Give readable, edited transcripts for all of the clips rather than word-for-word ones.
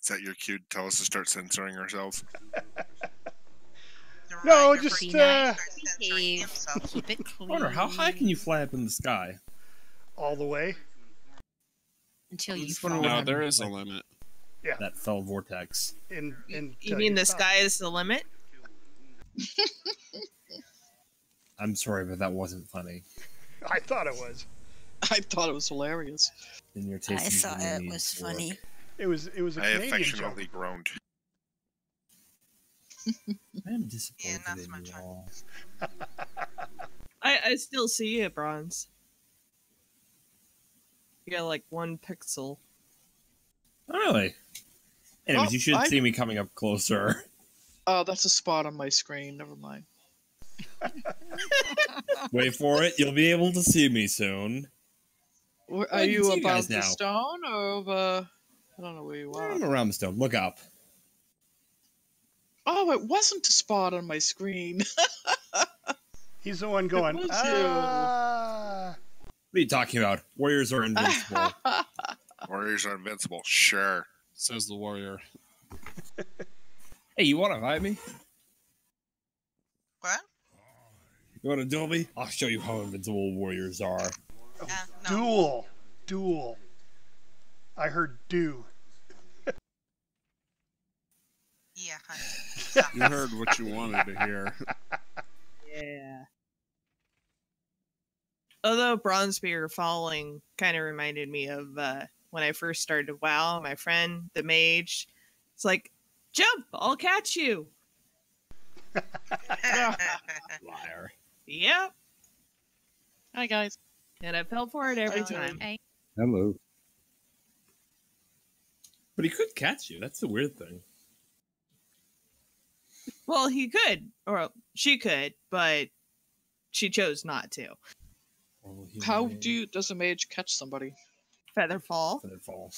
Is that your cue to tell us to start censoring ourselves? No, just keep it clean. I wonder, how high can you fly up in the sky? all the way. Until you Just fall. wonder what No, happened there to, is a like, limit. Yeah. that fell vortex. You mean the sky is the limit? I'm sorry, but that wasn't funny. I thought it was. I thought it was hilarious. In your I taste, thought it was funny. It was a I Canadian joke. affectionately groaned. I am disappointed now's in my you turn. all. I still see you, Bronze. You got like 1 pixel. Oh, really? Anyways, Oh, you should I- see me coming up closer. Oh, that's a spot on my screen. Never mind. Wait for it. You'll be able to see me soon. Are I can you see you guys above the now. stone or over? I don't know where you are. I'm around the stone. Look up. Oh, it wasn't a spot on my screen. He's the one going, was ah. What are you talking about? Warriors are invincible. Warriors are invincible. Sure. Says the warrior. Hey, you want to fight me? What? You want to duel me? I'll show you how invincible warriors are. No. Duel. I heard do. Yeah, honey. You heard what you wanted to hear. Yeah. Although Bronzebeard falling kind of reminded me of when I first started WoW, my friend, the mage, it's like, jump, I'll catch you. Liar. Yep. Hi, guys. And I fell for it every Hi, time. Hey. Hello. But he could catch you. That's the weird thing. Well, he could, or she could, but she chose not to. How does a mage catch somebody? Featherfall. Featherfall.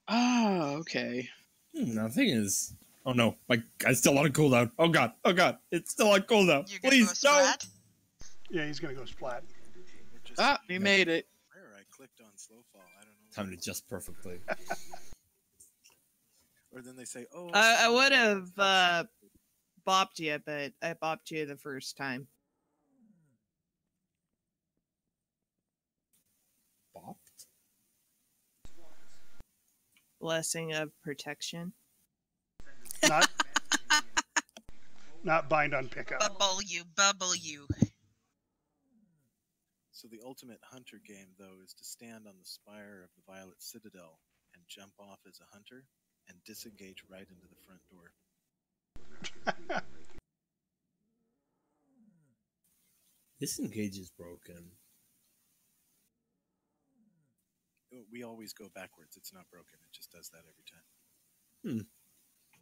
Ah, okay. Now the thing is, oh no, my guy's still on cooldown. Oh god, it's still on cooldown. You're gonna Please, go no. splat? Yeah, he's gonna go splat. Ah, he made it. Where I clicked on slow fall, I don't know. Timed it just perfectly. Or then they say, "Oh." I would have bopped you, but I bopped you the first time. Bopped? Blessing of protection. Not bind on pickup. Bubble you. So the ultimate hunter game, though, is to stand on the spire of the Violet Citadel and jump off as a hunter and disengage right into the front door. Disengage is broken. We always go backwards. It's not broken. It just does that every time.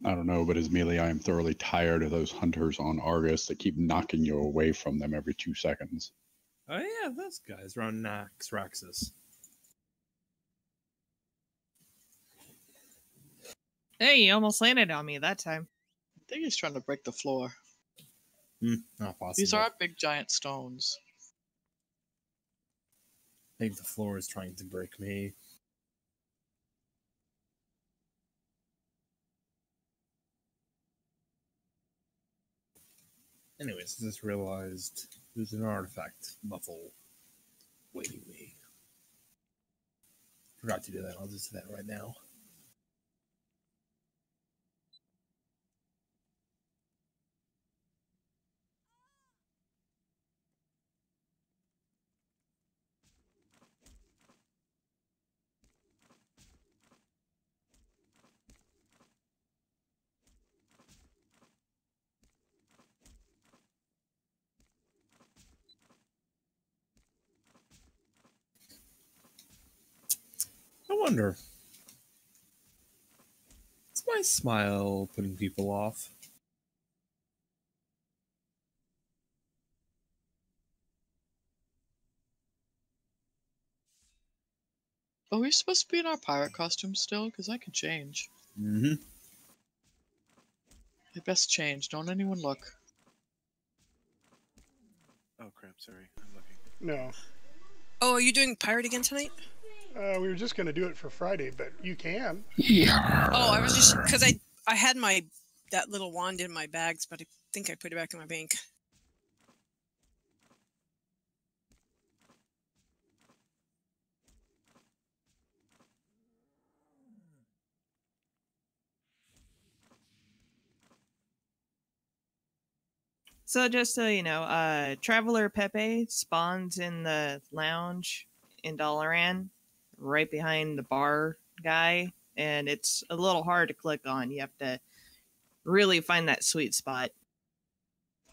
I don't know, but as Melee, I am thoroughly tired of those hunters on Argus that keep knocking you away from them every 2 seconds. Oh yeah, those guys around Raxus. Hey, you almost landed on me that time. I think he's trying to break the floor. Not possible. These are big giant stones. I think the floor is trying to break me. Anyways, I just realized there's an artifact buffle waiting me. Forgot to do that. I'll just do that right now. I wonder, is my smile putting people off? Are we supposed to be in our pirate costumes still? Because I can change. Mm-hmm. I best change. Don't anyone look. Oh crap! Sorry, I'm looking. No. Oh, are you doing pirate again tonight? We were just going to do it for Friday, but you can. Oh, I was just because I had that little wand in my bags, but I think I put it back in my bank. So just so you know, Traveler Pepe spawns in the lounge in Dalaran, right behind the bar guy, and it's a little hard to click on. You have to really find that sweet spot.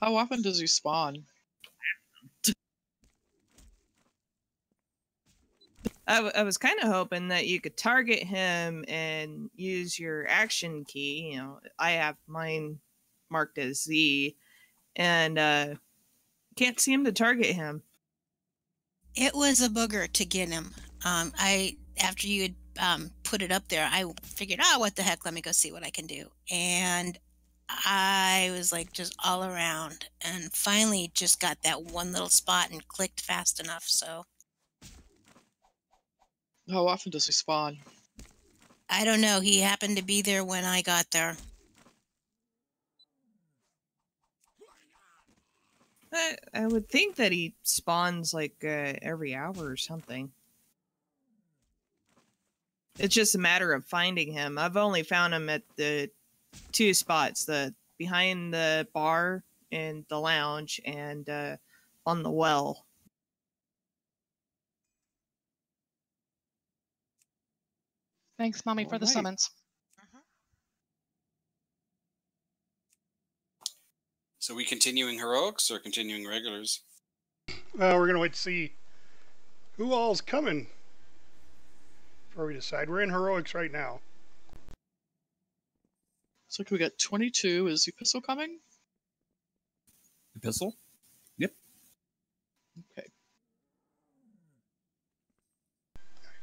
How often does he spawn? I was kind of hoping that you could target him and use your action key. You know, I have mine marked as Z, and can't seem to target him. It was a booger to get him. After you had put it up there, I figured, what the heck? Let me go see what I can do. And I was like just all around, and finally just got that one little spot and clicked fast enough. So How often does he spawn? I don't know. He happened to be there when I got there. I would think that he spawns like every hour or something. It's just a matter of finding him. I've only found him at the two spots: the behind the bar in the lounge and on the well. Thanks, Mommy, for the Alright. summons. So we continuing heroics or continuing regulars? We're going to wait to see who all's coming before we decide. We're in heroics right now. So we got 22. Is Epistle coming? Epistle? Yep. Okay.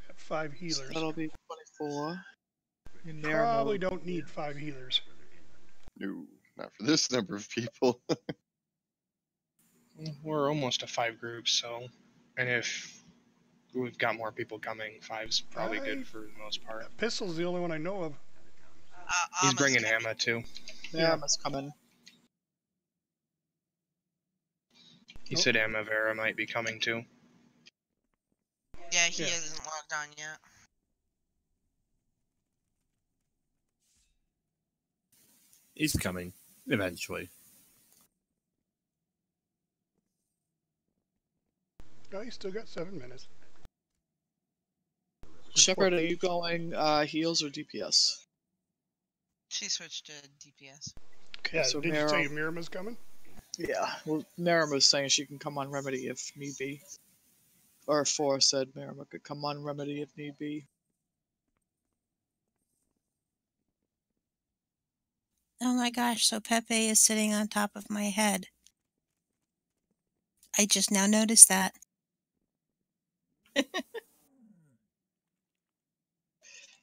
Got 5 healers. So that'll be 24. In there, Probably don't need 5 healers. No, not for this number of people. We're almost to 5 groups, so, and if we've got more people coming, 5's probably good for the most part. Pistol's the only one I know of. He's bringing Emma too. Yeah, Emma's coming. He said Emma Vera might be coming too. Yeah, he hasn't logged on yet. He's coming eventually. Oh, you still got 7 minutes. Shepard, are you going heals or DPS? She switched to DPS. Yeah, so did you say Mirima's coming? Yeah, well, Merrim was saying she can come on Remedy if need be. Or 4 said Merrim could come on Remedy if need be. Oh my gosh, so Pepe is sitting on top of my head. I just now noticed that.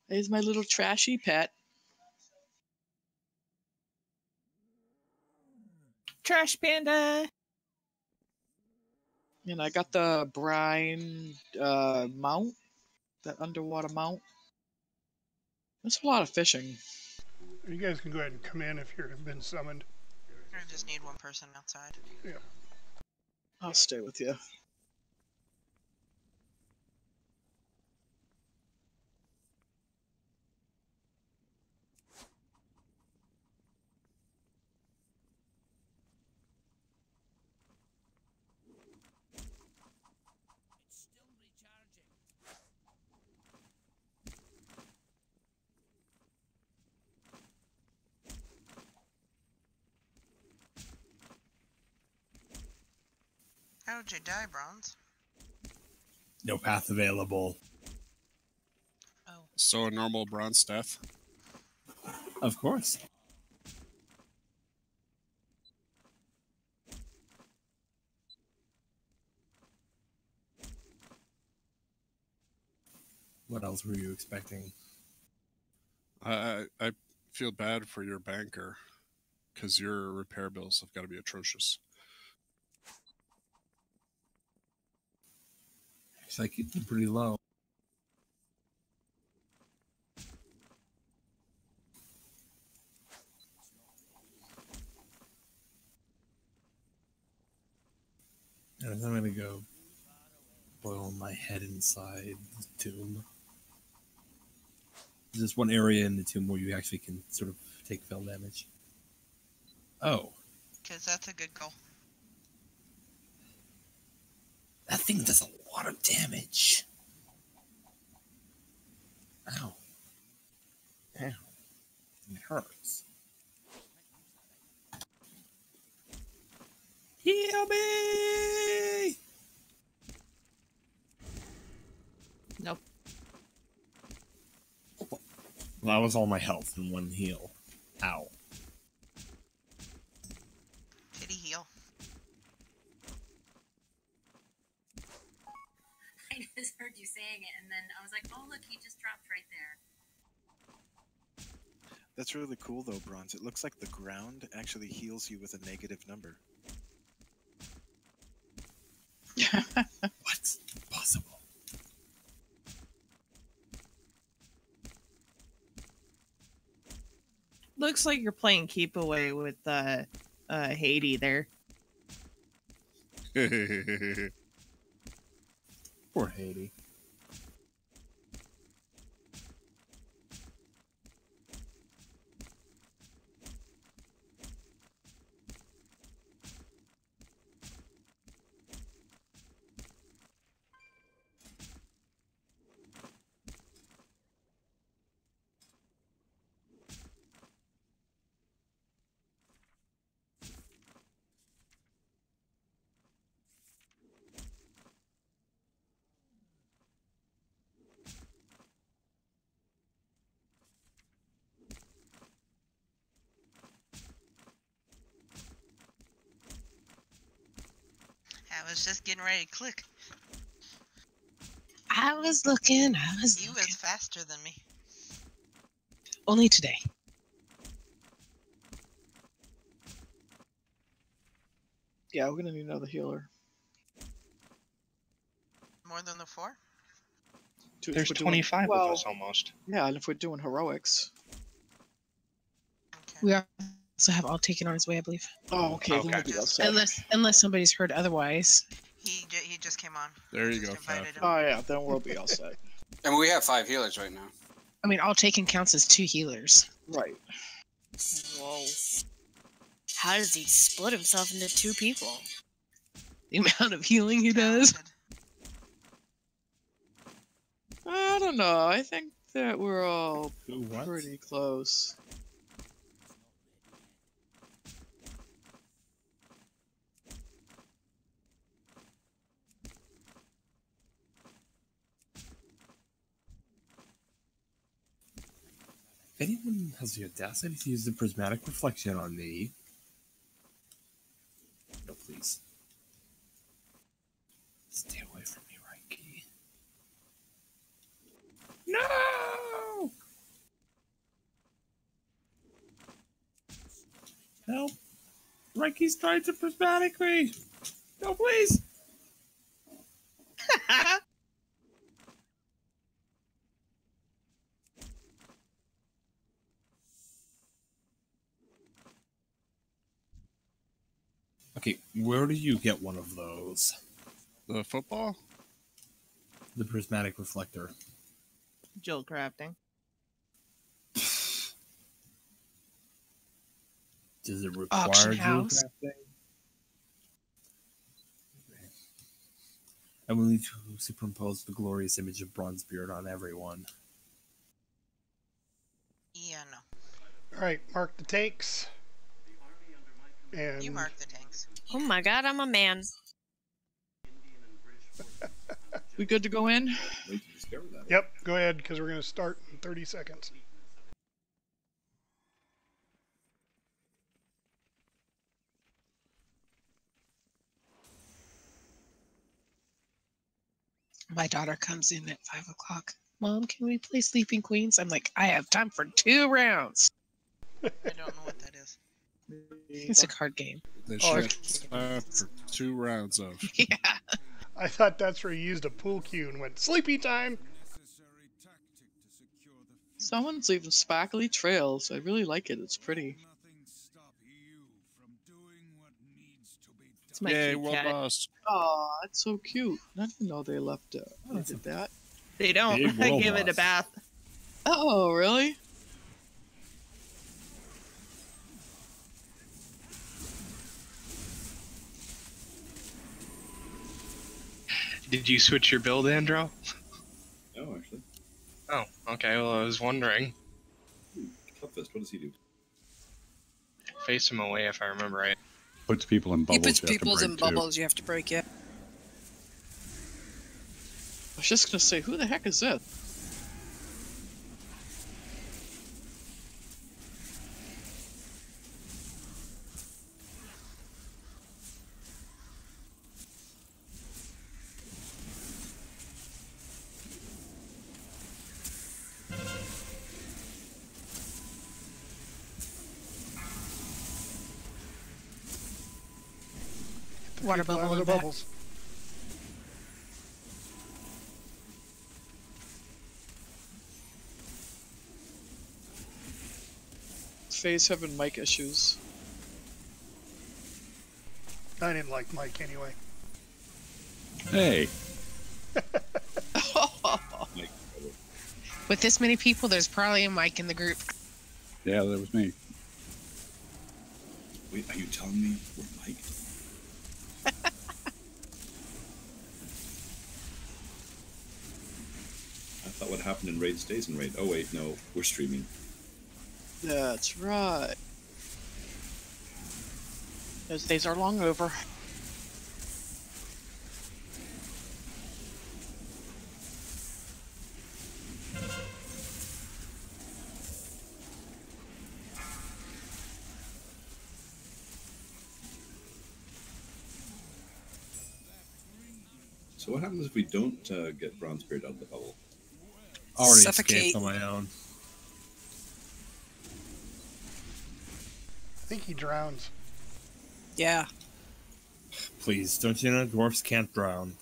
Here's my little trashy pet. Trash Panda! And I got the brine mount, that underwater mount. That's a lot of fishing. You guys can go ahead and come in if you've been summoned. I just need one person outside. Yeah. I'll stay with you. How did you die, Bronze? No path available. So a normal bronze death? Of course. What else were you expecting? I feel bad for your banker, because your repair bills have got to be atrocious. Looks like it's pretty low. I'm gonna go boil my head inside the tomb. There's one area in the tomb where you actually can sort of take fell damage. Oh. Because that's a good goal. That thing does a lot of damage. Ow. Ow. It hurts. Heal me! Nope. Well, that was all my health in one heal. Ow. Pity heal. I just heard you saying it, and then I was like, oh, look, he just dropped right there. That's really cool, though, Bronze. It looks like the ground actually heals you with a negative number. What's possible? Looks like you're playing keep away with Haiti there. Poor Haiti. I was just getting ready to click. I was looking. You was faster than me. Only today. Yeah, we're gonna need another healer. More than the 4? There's 25 of us almost. Yeah, and if we're doing heroics. We also have all taken on his way, I believe. Oh, okay. Then we'll be outside. Unless somebody's heard otherwise. He just came on. There you go, Faff. Oh yeah, then we'll be all set. And we have 5 healers right now. I mean, all taken counts as 2 healers. Right. Whoa. How does he split himself into 2 people? The amount of healing he does. I don't know. I think that we're all what? pretty close. If anyone has the audacity to use the prismatic reflection on me... No, please. Stay away from me, Reiki. No! Help! Reiki's trying to prismatic me! No, please! Okay, where do you get one of those? The football? The prismatic reflector. Jewel crafting. Does it require Auction jewel house. crafting? I will need to superimpose the glorious image of Bronzebeard on everyone. Yeah, no. All right, mark the tanks. And You mark the tanks. Oh my god, I'm a man. We good to go in? Yep, go ahead, because we're going to start in 30 seconds. My daughter comes in at 5 o'clock. Mom, can we play Sleeping Queens? I'm like, I have time for 2 rounds. I don't know what that is. It's a card game. They Oh, should for 2 rounds of. Yeah. I thought that's where you used a pool cue and went, sleepy time! Someone's leaving sparkly trails. I really like it. It's pretty. It's my Yay, cute world cat. boss. Oh, that's so cute. I didn't know they left it. They did that. They don't. Big I world give it a boss. bath. Oh, really? Did you switch your build, Andro? No, actually. Oh, okay. Well, I was wondering. Clubfist, what does he do? Face him away, if I remember right. Puts people in He bubbles. puts you have to people's break in too. bubbles. You have to break it. I was just gonna say, who the heck is this? Water People out bubble of in the back. bubbles. Faye's having mic issues. I didn't like Mike anyway. Hey, With this many people, there's probably a mic in the group. yeah, that was me. Wait, are you telling me we're Mike? I thought what happened in Raid stays in Raid. Oh wait, no, we're streaming. That's right. Those days are long over. So what happens if we don't get Bronzebeard out of the bubble? Already Suffocate. escaped on my own. I think he drowns. Yeah. Please, don't you know dwarfs can't drown?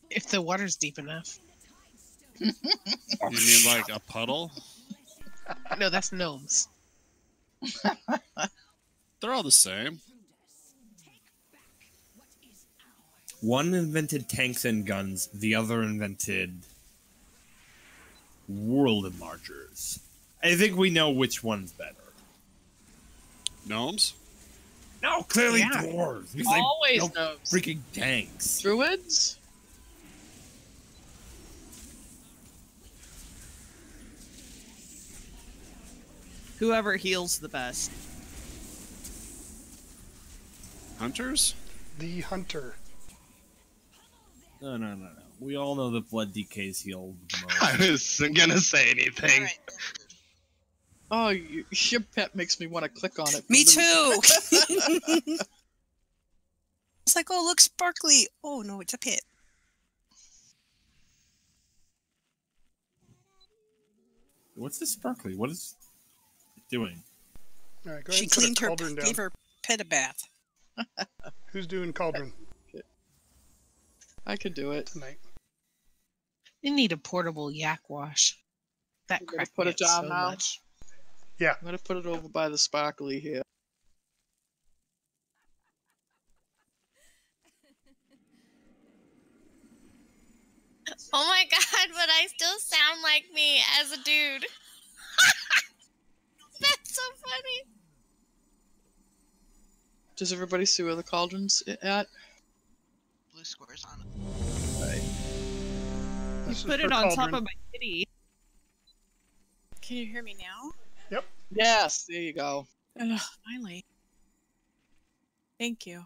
If the water's deep enough. You mean like a puddle? No, that's gnomes. They're all the same. One invented tanks and guns, the other invented world enlargers. I think we know which one's better. Gnomes? No, clearly Yeah. dwarves. Because Always they built knows. freaking tanks. Druids? Whoever heals the best. Hunters? The hunter. No. We all know that blood decays heal the most. I wasn't gonna say anything. Oh, your pet makes me want to click on it. Me too. It's like, oh, look, sparkly. Oh no, it's a pit. What's this sparkly? What is it doing? All right, go ahead She and put a cleaned her, cauldron down. gave her pet a bath. Who's doing cauldron I could do it. tonight? You need a portable yak wash. That I'm gonna cracked put me it up down so now. much. Yeah. I'm gonna put it over by the sparkly here. Oh my god, but I still sound like me as a dude. That's so funny. Does everybody see where the cauldron's at? Blue squares on it. Right. You This is put for it on top cauldron. of my kitty. Can you hear me now? Yep. Yes, there you go. Ugh, finally. Thank you.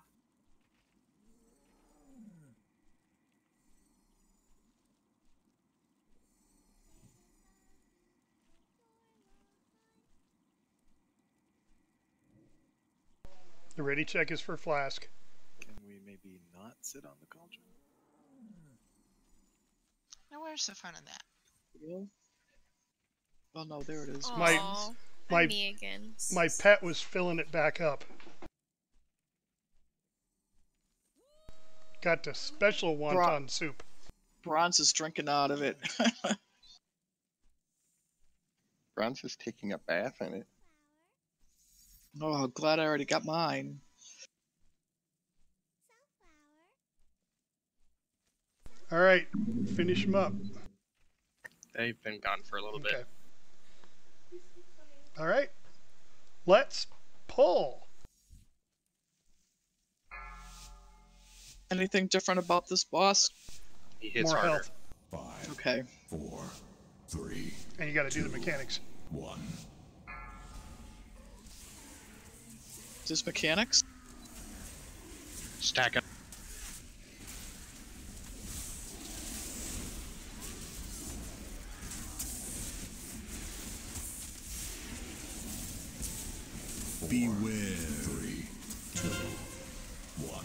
The ready check is for flask. Can we maybe not sit on the cauldron? Now, where's the fun of that? Yeah. Oh no, there it is. Aw, my I'm me again. my pet was filling it back up. Got the special wonton soup. Bronze is drinking out of it. Bronze is taking a bath in it. Oh, glad I already got mine. All right, finish them up. They've been gone for a little Okay. bit. All right, let's pull. Anything different about this boss? He hits More harder. health. 5, Okay. 4, 3, And you got to do the mechanics. 1. Just mechanics? Stack up. Beware. 3, 2, 1.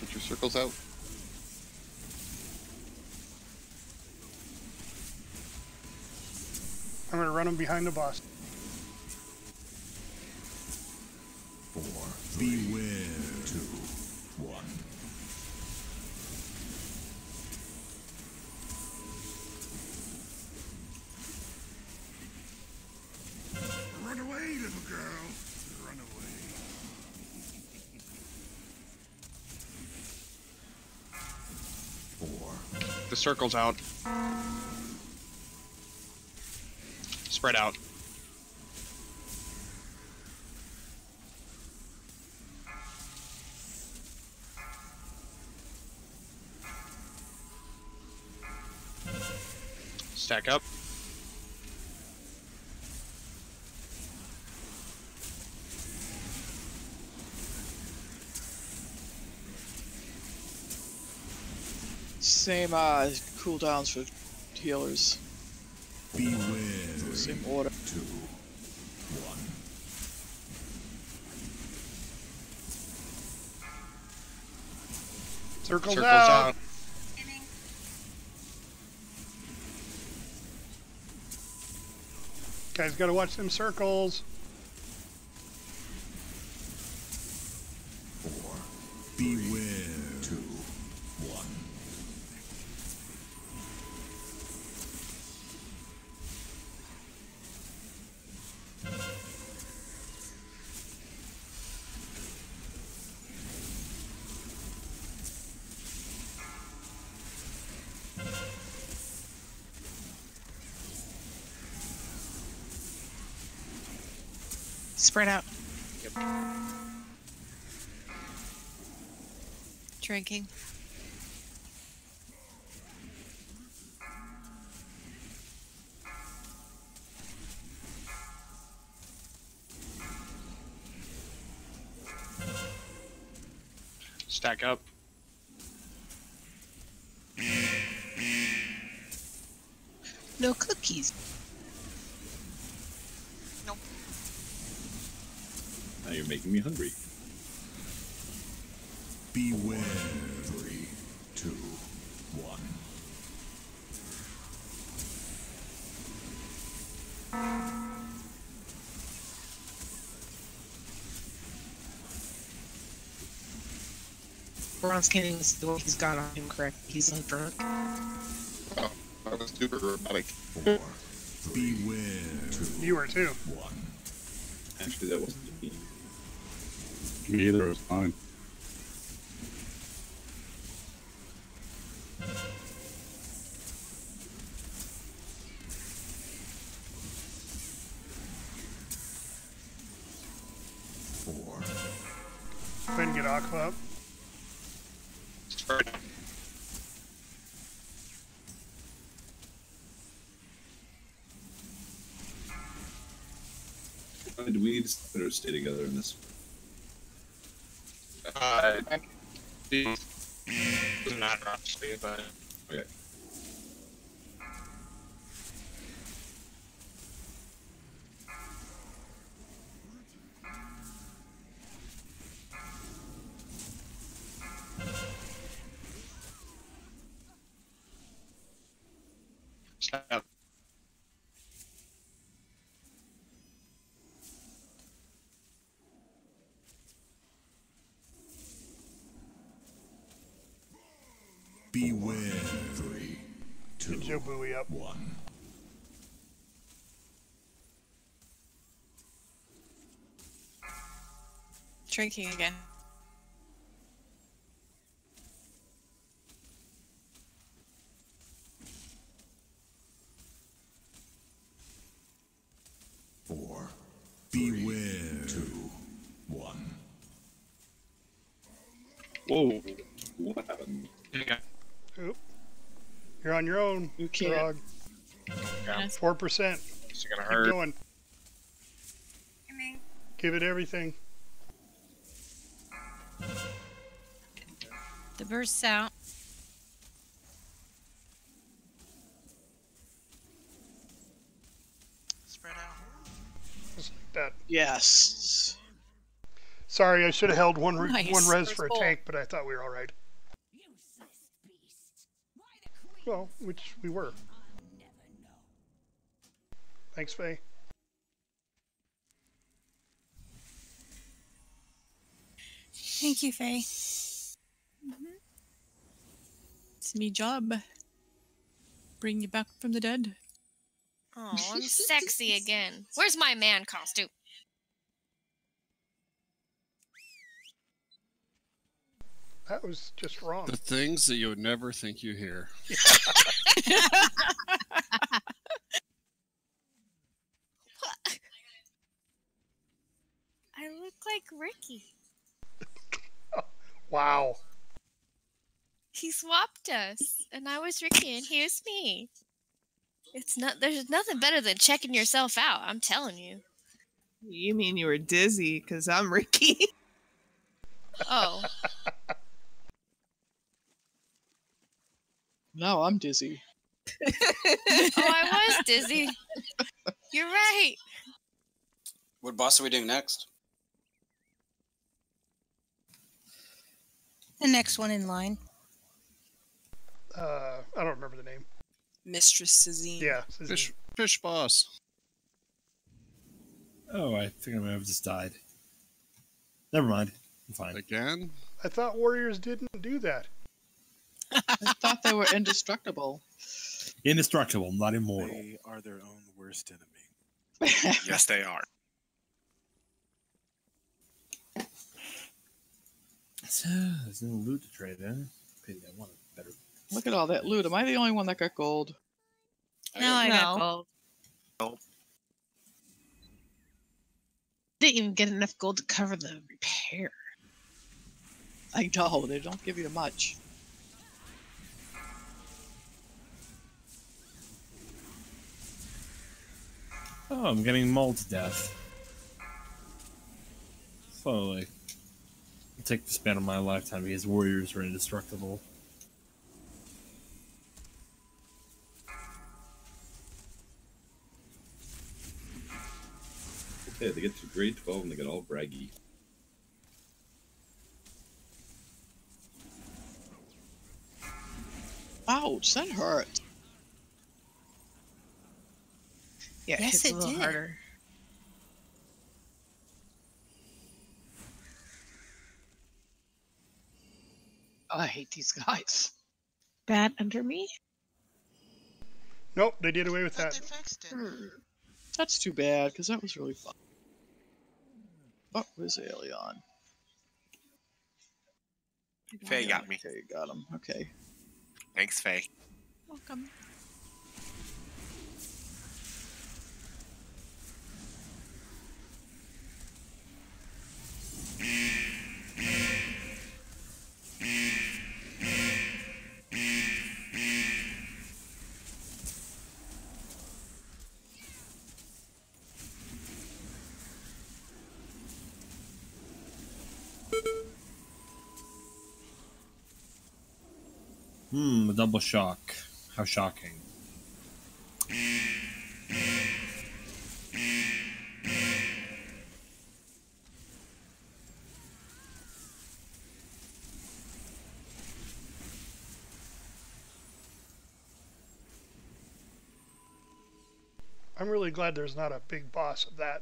Get your circles out. I'm going to run them behind the boss. 4, 3, beware. 2, 1. Run away, little girl. Run away. The circle's out. Spread out. Stack up. Same cooldowns for healers. Beware. Same order. 2, 1. Circles, Circles out. out. Guys, got to watch them circles. 4, beware. 2, 1. Spread out. Drinking. Stack up. No cookies. Now you're making me hungry. Beware. 3, 2, 1. Ron's can't even see what he's got on him correct. He's like drunk. Oh, that was super robotic. 4, beware. 2, You were too. 1. Actually, that wasn't me. Me either, it was fine. Go ahead and get Aqua up. Spread out. Do we need to better stay together in this? Doesn't matter, obviously, but Okay. stack up. Beware. 3, 2, Get Joe Bowie up. 1. Drinking again. Four. Beware. 2, 1. Whoa. What happened? Oop. You're on your own. You can't. Frog. Yeah. 4%. It's gonna Keep hurt. going. Give it everything. The burst's out. Spread out. Just like that. Yes. Sorry, I should have held one Nice. one res First for a goal. tank, but I thought we were all right. Well, which we were. Thanks, Faye. Thank you, Faye. It's me job. Bring you back from the dead. Oh, I'm sexy again. Where's my man costume? That was just wrong. The things that you would never think you hear. I look like Ricky. Wow. He swapped us, and I was Ricky, and he was me. It's not. There's nothing better than checking yourself out. I'm telling you. You mean you were dizzy? Because I'm Ricky. Oh, No, I'm dizzy. I was dizzy. You're right. What boss are we doing next? The next one in line. I don't remember the name. Mistress Sazine. Yeah, Fish boss. Oh, I think I might have just died. Never mind. I'm fine. Again? I thought warriors didn't do that. I thought they were indestructible. Indestructible, not immortal. They are their own worst enemy. Yes, they are. So, there's no loot to trade in. Pity I want a better. Look at all that loot. Am I the only one that got gold? No, I got gold. Didn't even get enough gold to cover the repair. I know, they don't give you much. Oh, I'm getting mauled to death. Slowly. It'll take the span of my lifetime because warriors are indestructible. Okay, they get to grade 12 and they get all braggy. Ouch, that hurt. Yeah, Yes, it's a it little did. harder. Oh, I hate these guys. Bad under me? Nope, they did away with that. That's too bad, because that was really fun. Oh, where's Aelion? Faye got me. Okay, got him. Okay. Thanks, Faye. Welcome. A double shock. How shocking. I'm really glad there's not a big boss of that.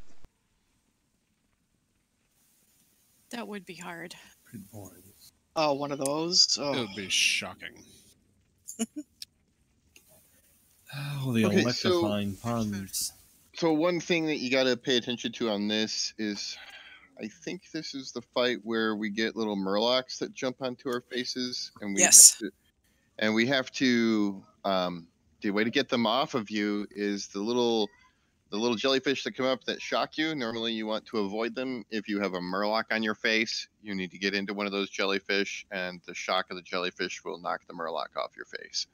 That would be hard. Pretty boring. Oh, one of those? Oh. It would be shocking. Oh, the Okay, electrifying puns. So one thing that you got to pay attention to on this is, I think this is the fight where we get little murlocs that jump onto our faces, and we Yes. have to the way to get them off of you is the little jellyfish that come up that shock you. Normally you want to avoid them. If you have a murloc on your face, you need to get into one of those jellyfish, and the shock of the jellyfish will knock the murloc off your face.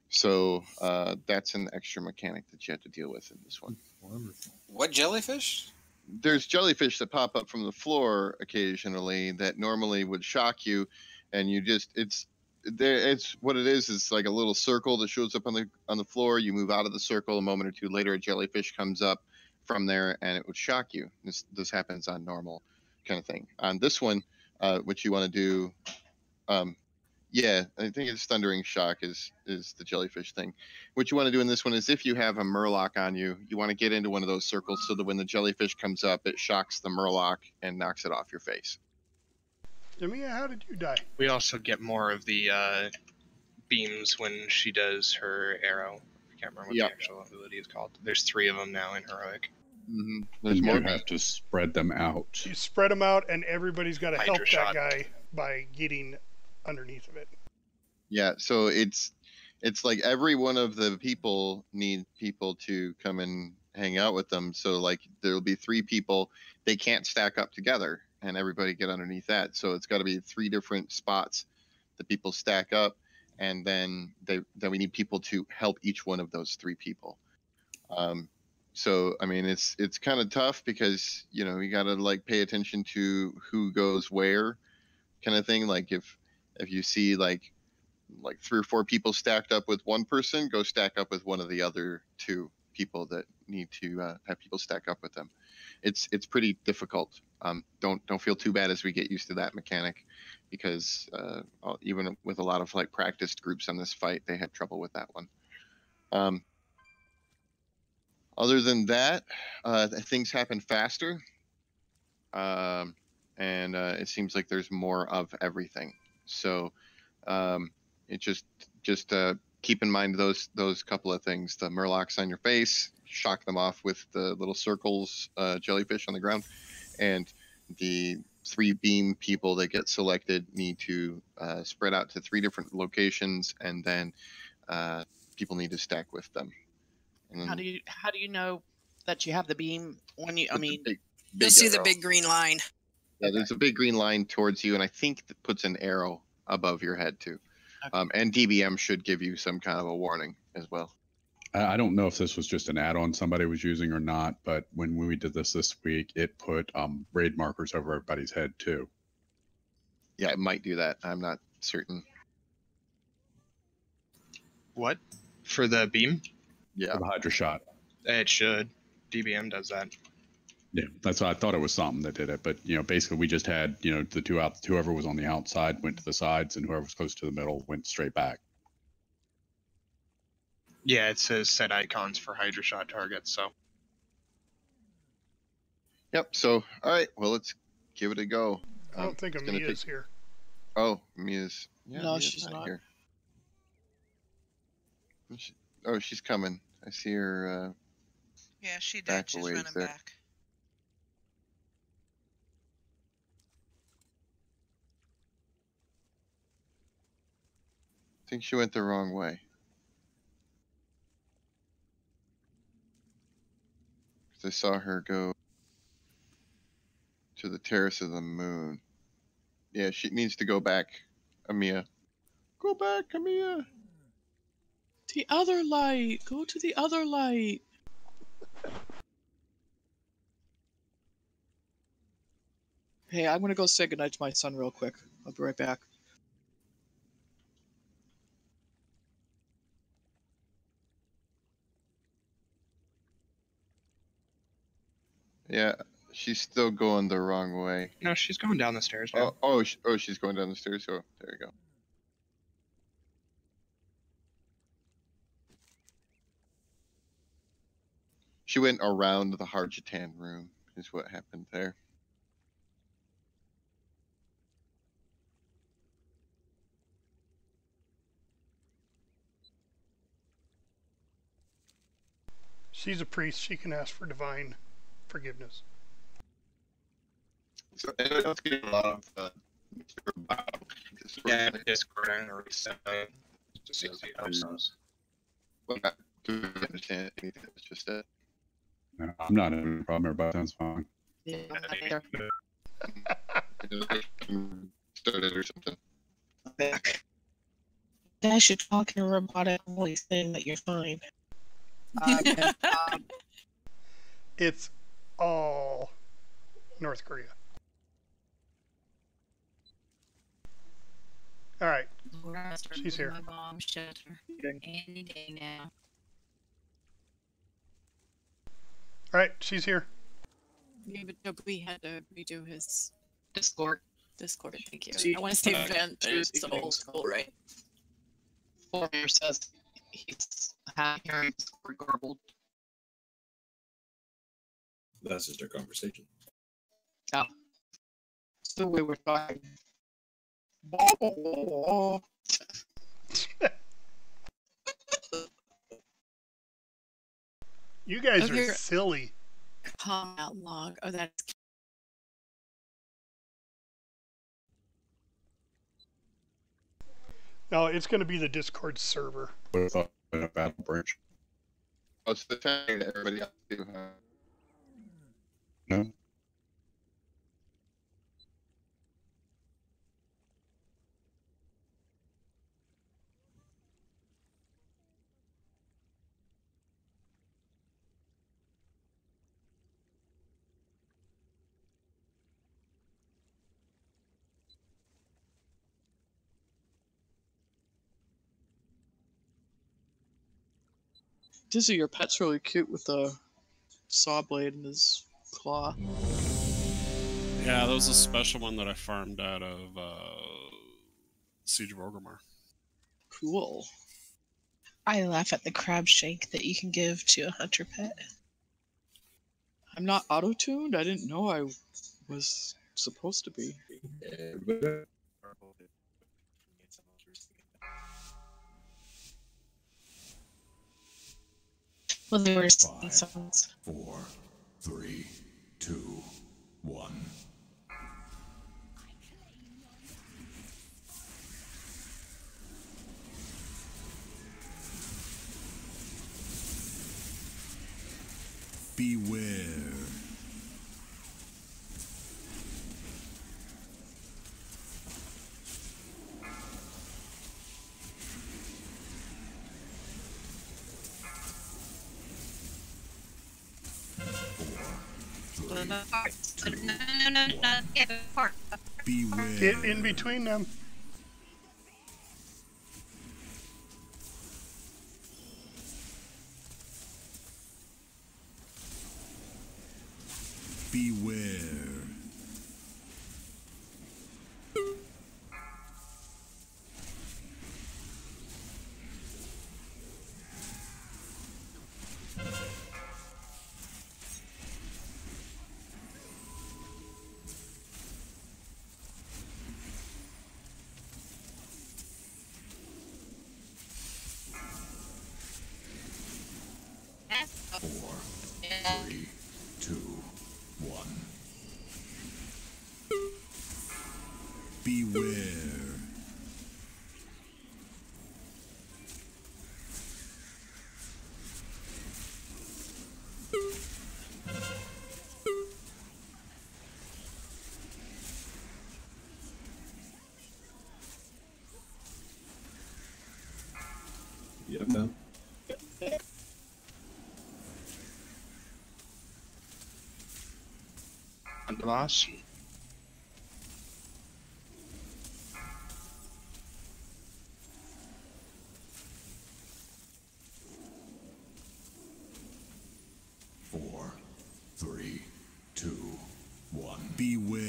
So that's an extra mechanic that you have to deal with in this one. Wonderful. What jellyfish? There's jellyfish that pop up from the floor occasionally that normally would shock you, and you just it's what it is like a little circle that shows up on the floor. You move out of the circle, a moment or two later, a jellyfish comes up from there, and it would shock you. This happens on normal kind of thing. On this one, what you want to do, yeah, I think it's thundering shock is the jellyfish thing. What you want to do in this one is if you have a murloc on you, you want to get into one of those circles so that when the jellyfish comes up, it shocks the murloc and knocks it off your face. Jamia, how did you die? We also get more of the beams when she does her arrow. I can't remember what the actual ability is called. There's 3 of them now in heroic. Mm-hmm. There's more. You have to spread them out. You spread them out, and everybody's got to help Hydra that guy by getting underneath of it. Yeah, so it's like every one of the people need people to come and hang out with them. So like there'll be 3 people, they can't stack up together, and everybody get underneath that. So it's got to be 3 different spots that people stack up, and then we need people to help each one of those 3 people. So I mean it's kind of tough because you got to like pay attention to who goes where, kind of thing. Like if you see like 3 or 4 people stacked up with one person, go stack up with one of the other 2 people that need to have people stack up with them. It's pretty difficult. Don't feel too bad as we get used to that mechanic, because even with a lot of like practiced groups on this fight, they had trouble with that one. Other than that, things happen faster, and it seems like there's more of everything. So it just keep in mind those couple of things: the murlocs on your face, shock them off with the little circles, jellyfish on the ground, and the 3 beam people that get selected need to spread out to 3 different locations, and then people need to stack with them. And How do you know that you have the beam when you? I mean, you'll see the big green line. Yeah, there's a big green line towards you, and I think that puts an arrow above your head too. Okay. And DBM should give you some kind of a warning as well. I don't know if this was just an add-on somebody was using or not, but when we did this week, it put raid markers over everybody's head too. Yeah, it might do that. I'm not certain. What? For the beam? Yeah. For the Hydra shot. It should. DBM does that. Yeah, that's why I thought it was something that did it. But, basically we just had, the 2 out, whoever was on the outside went to the sides, and whoever was close to the middle went straight back. Yeah, it says set icons for Hydra shot targets, so. Yep, so, all right, well, let's give it a go. I don't think Amia's here. Oh, Mia's. Yeah, No, Mia's she's not. here. Oh, she's coming. I see her. Yeah, she did. She's running there. back. I think she went the wrong way. Because I saw her go to the Terrace of the Moon. Yeah, she needs to go back, Amia. Go back, Amia. The other light. Go to the other light. Hey, I'm gonna go say goodnight to my son real quick. I'll be right back. Yeah, she's still going the wrong way. No, she's going down the stairs now. Oh, she's going down the stairs. Oh, there you go. She went around the Harjatan room, is what happened there. She's a priest. She can ask for divine forgiveness. So anyone else getting a lot of Yeah, Discord and reset. Just see how it sounds. Do you understand anything that's just said? No, I'm not having a problem. Everybody sounds fine. Yeah, I'm not either. Started or something. Back. You guys should talk in a robotic voice saying that you're fine. It's all North Korea. All right. She's here. My bomb shelter any day now. All right, she's here. Yeah, but Toby had to redo his Discord. Discord, thank you. See, I want to say uh, vent, but it's Tuesday old things. school, right? Former says he's hearing Discord garbled. That's just our conversation. Oh. So we were talking. You guys Okay. are silly. Come out log. Oh, that's No, it's going to be the Discord server. Would have thought a battle bridge. Oh, it's the thing that everybody else do, huh? No. Dizzy, your pet's really cute with the saw blade in his claw. Yeah, that was a special one that I farmed out of Siege of Orgrimmar. Cool. I laugh at the crab shank that you can give to a hunter pet. I'm not auto-tuned. I didn't know I was supposed to be. Well, they were 5, songs. 4, 3, 2, 1. Beware. Beware. Get in between them. Beware. Four, three, two, one. Beware. Yep, no. Boss. Four, three, two, one. Beware.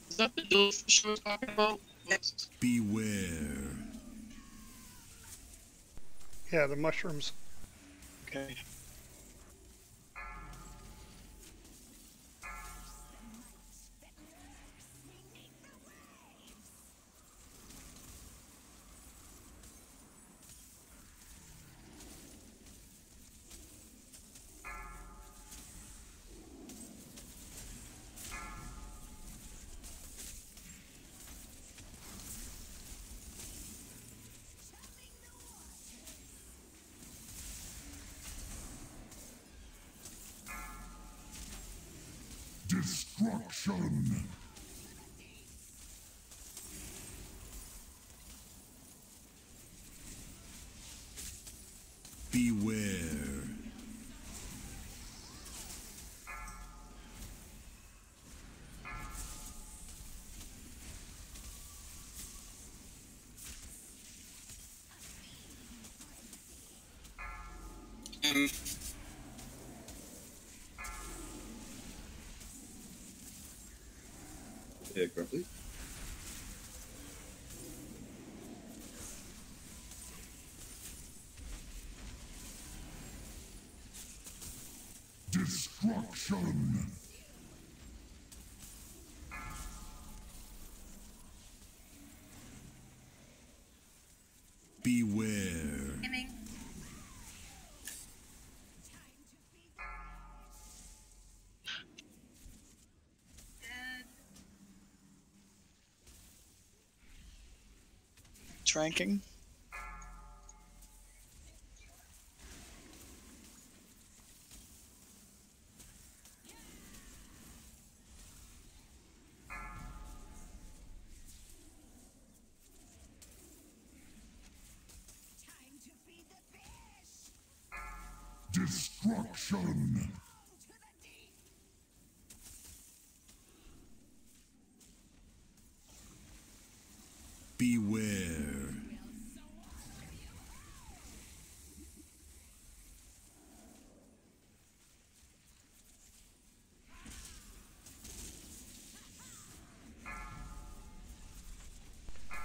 Is that the jellyfish I was talking about? Yes. Beware. Yeah, the mushrooms. Okay. Destruction. Beware. Yeah, correctly. Destruction. Beware. Tranking. Destruction. Beware.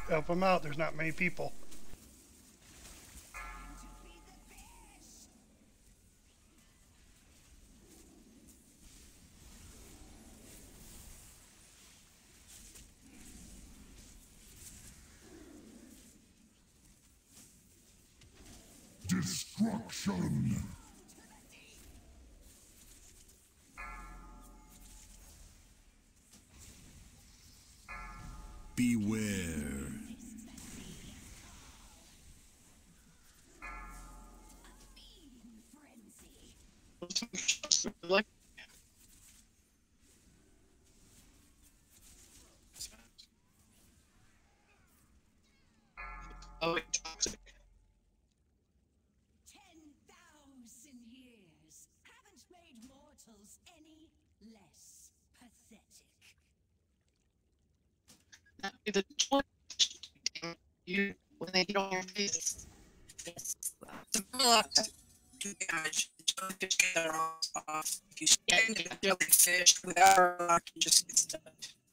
Help them out. There's not many people. Destruction. Beware. Like, oh, it's toxic. 10,000 years haven't made mortals any less pathetic. That'd be the choice. You when they get on your face. Yes. The bullocks do damage. The jellyfish get their arms off. If you stand in a jellyfish without a rock, you just get stunned.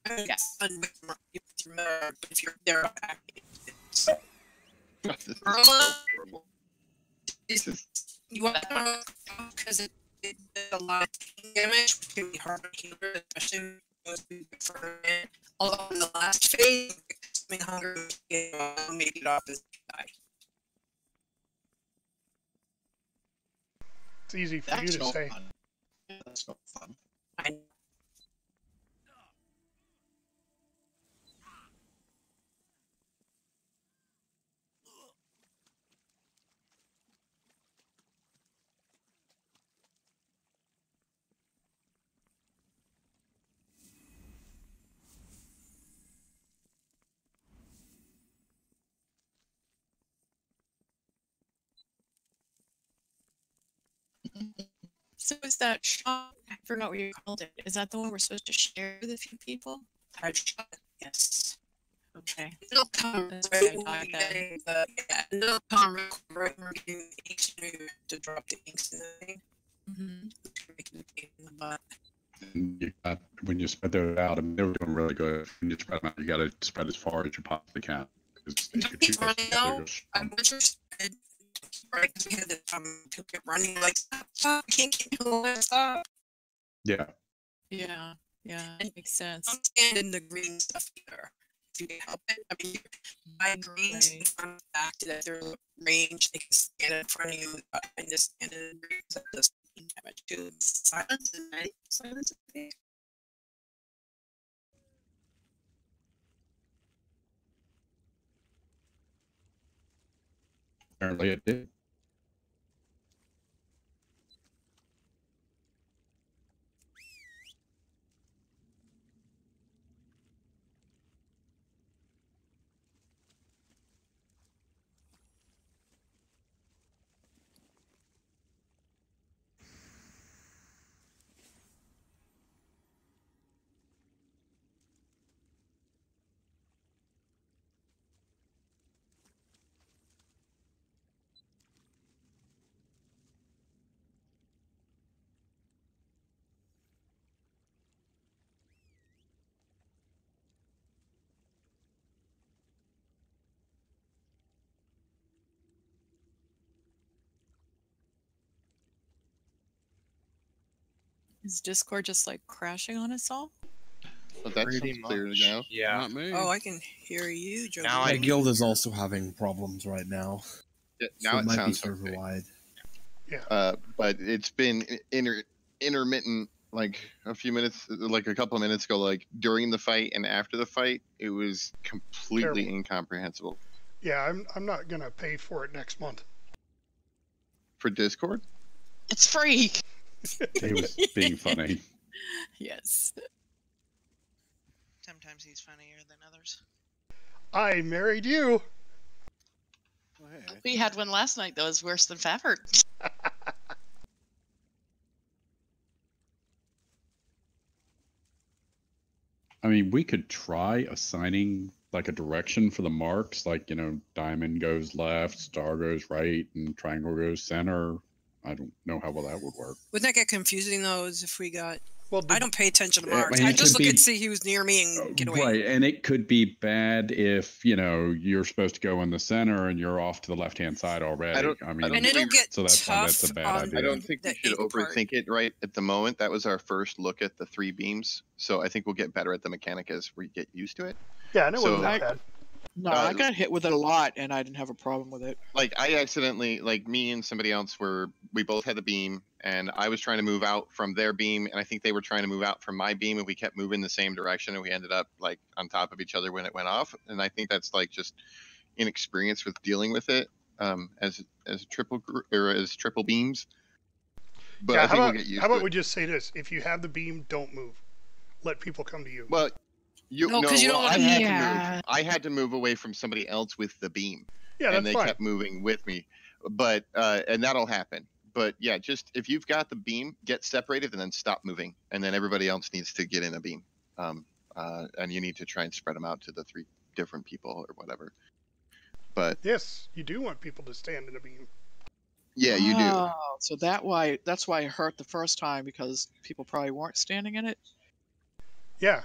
I mean, it's fun with your mirror, but if you're there back, it's you want to because it does a lot of damage, which can be hard to heal, especially when those people get further in. Although in the last phase, consuming hunger, make it off as die. It's easy for you to say. That's not fun. I know. So is that shop? I forgot what you called it. Is that the one we're supposed to share with a few people? Hard shot, yes. Okay. It'll come That's right what I when we thought get it'll come right when we're getting the inks to drop the inks in the thing. Mm-hmm. And you got, when you spread those out, I mean, they were doing really good. When you spread them out, you got to spread as far as you possibly can. Because if you're too close together, I'm interested. Right, because we had to keep running like stop, I can't keep doing that, stop. yeah. Yeah, it makes sense. Don't stand in the green stuff either. If you can help it. I mean, by greens, they find the fact that they're range, they can stand in front of you and just stand in the greens. That does damage too. Silence is right. Silence is right. Apparently it did. Is Discord just like crashing on us all? But that's Pretty clear much. now. Yeah. Not me. Oh, I can hear you, Joe. Now My I guild is also having problems right now. Yeah, So now it it might be sounds server okay. wide. But it's been intermittent, like a few minutes, like a couple of minutes ago, like during the fight and after the fight, it was completely Terrible. incomprehensible. Yeah, I'm not gonna pay for it next month. For Discord? It's free. He was being funny. Yes. Sometimes he's funnier than others. I married you. Oh, hey, We had one last night that was worse than Fafford. I mean, we could try assigning like a direction for the marks, like, diamond goes left, star goes right, and triangle goes center. I don't know how well that would work. Wouldn't that get confusing though? As if we got. Well, I don't pay attention to marks. mean, I it just could look be- and see who's near me and get away. Right, and it could be bad if, you're supposed to go in the center and you're off to the left-hand side already. And it'll get so that's why that's a tough bad on idea. I don't think we should overthink it right at the moment. That was our first look at the 3 beams. So I think we'll get better at the mechanic as we get used to it. Yeah, and it wasn't So- that bad. No, I got hit with it a lot, and I didn't have a problem with it. Like I accidentally, like me and somebody else we both had the beam, and I was trying to move out from their beam, and I think they were trying to move out from my beam, and we kept moving the same direction, and we ended up like on top of each other when it went off. And I think that's like just inexperience with dealing with it as triple or as triple beams. But Yeah, I think we'll get used how to about it. we just say this: if you have the beam, don't move. Let people come to you. Well, No, 'cause you don't I wanna- had to Yeah. move. I had to move away from somebody else with the beam. Yeah, and that's they fine. kept moving with me. But and that'll happen. But yeah, just if you've got the beam, get separated and then stop moving, and then everybody else needs to get in a beam. And you need to try and spread them out to the 3 different people or whatever. But Yes, you do want people to stand in a beam. yeah, you do. Oh, so that's why it hurt the first time, because people probably weren't standing in it. Yeah,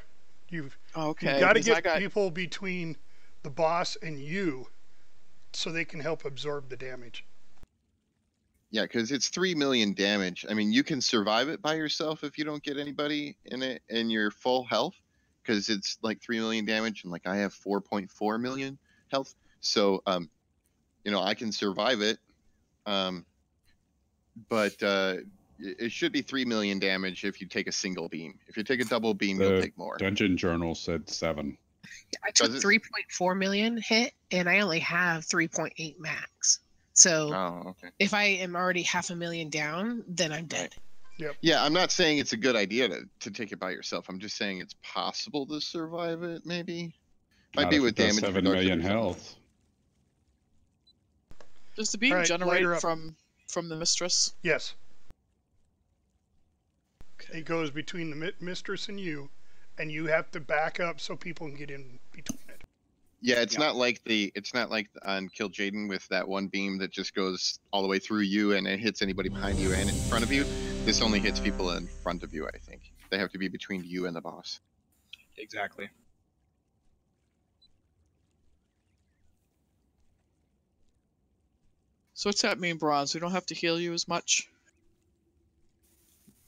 you've Okay, got to because I get got- people between the boss and you, so they can help absorb the damage. Yeah, because it's 3 million damage. I mean, you can survive it by yourself if you don't get anybody in it and you're full health, because it's like 3 million damage, and like I have 4.4 million health. So, I can survive it. But it should be 3 million damage if you take a single beam. If you take a double beam, you'll The take more. Dungeon Journal said 7. I took 3.4 million hit, and I only have 3.8 max. So okay. if I am already 500,000 down, then I'm dead. Yep. Yeah, I'm not saying it's a good idea to take it by yourself. I'm just saying it's possible to survive it, maybe. Might Not be if with it does damage 7 reduction million or something. health. Does the beam Alright, generate light her up. from the mistress? Yes. It goes between the mistress and you have to back up so people can get in between it. Yeah, it's not like on Kill Jaden with that one beam that just goes all the way through you and it hits anybody behind you and in front of you. This only hits people in front of you, I think. They have to be between you and the boss. Exactly. So what's that mean, Bronze? We don't have to heal you as much?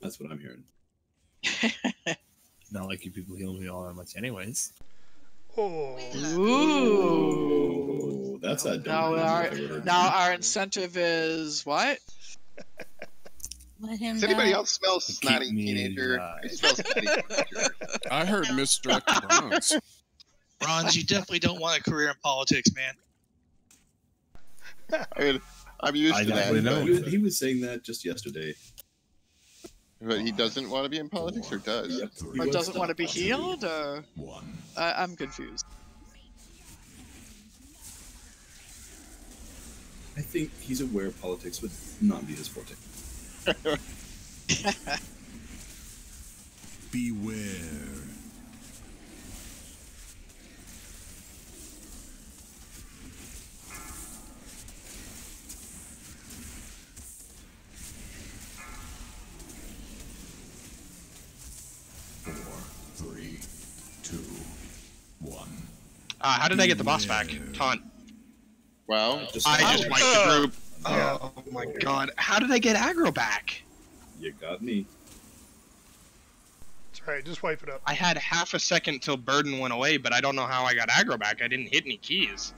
That's what I'm hearing. Not like you people heal me all that much, anyways. Oh. Ooh. That's a Now our incentive is what? Let him Does anybody die. else smell snotty teenager? I smell snotty teenager. I heard misdirected Bronze. Bronze, you definitely don't want a career in politics, man. I mean, I'm used I to that. definitely know. But, He was saying that just yesterday. but he doesn't want to be in politics, or does? Or doesn't want to be healed? Or I'm confused. I think he's aware politics would not be his forte. Beware. How did I get the boss back? Taunt. Well, I just wiped the group. Oh my god. How did I get aggro back? You got me. Right, just wipe it up. I had half a second till burden went away, but I don't know how I got aggro back. I didn't hit any keys.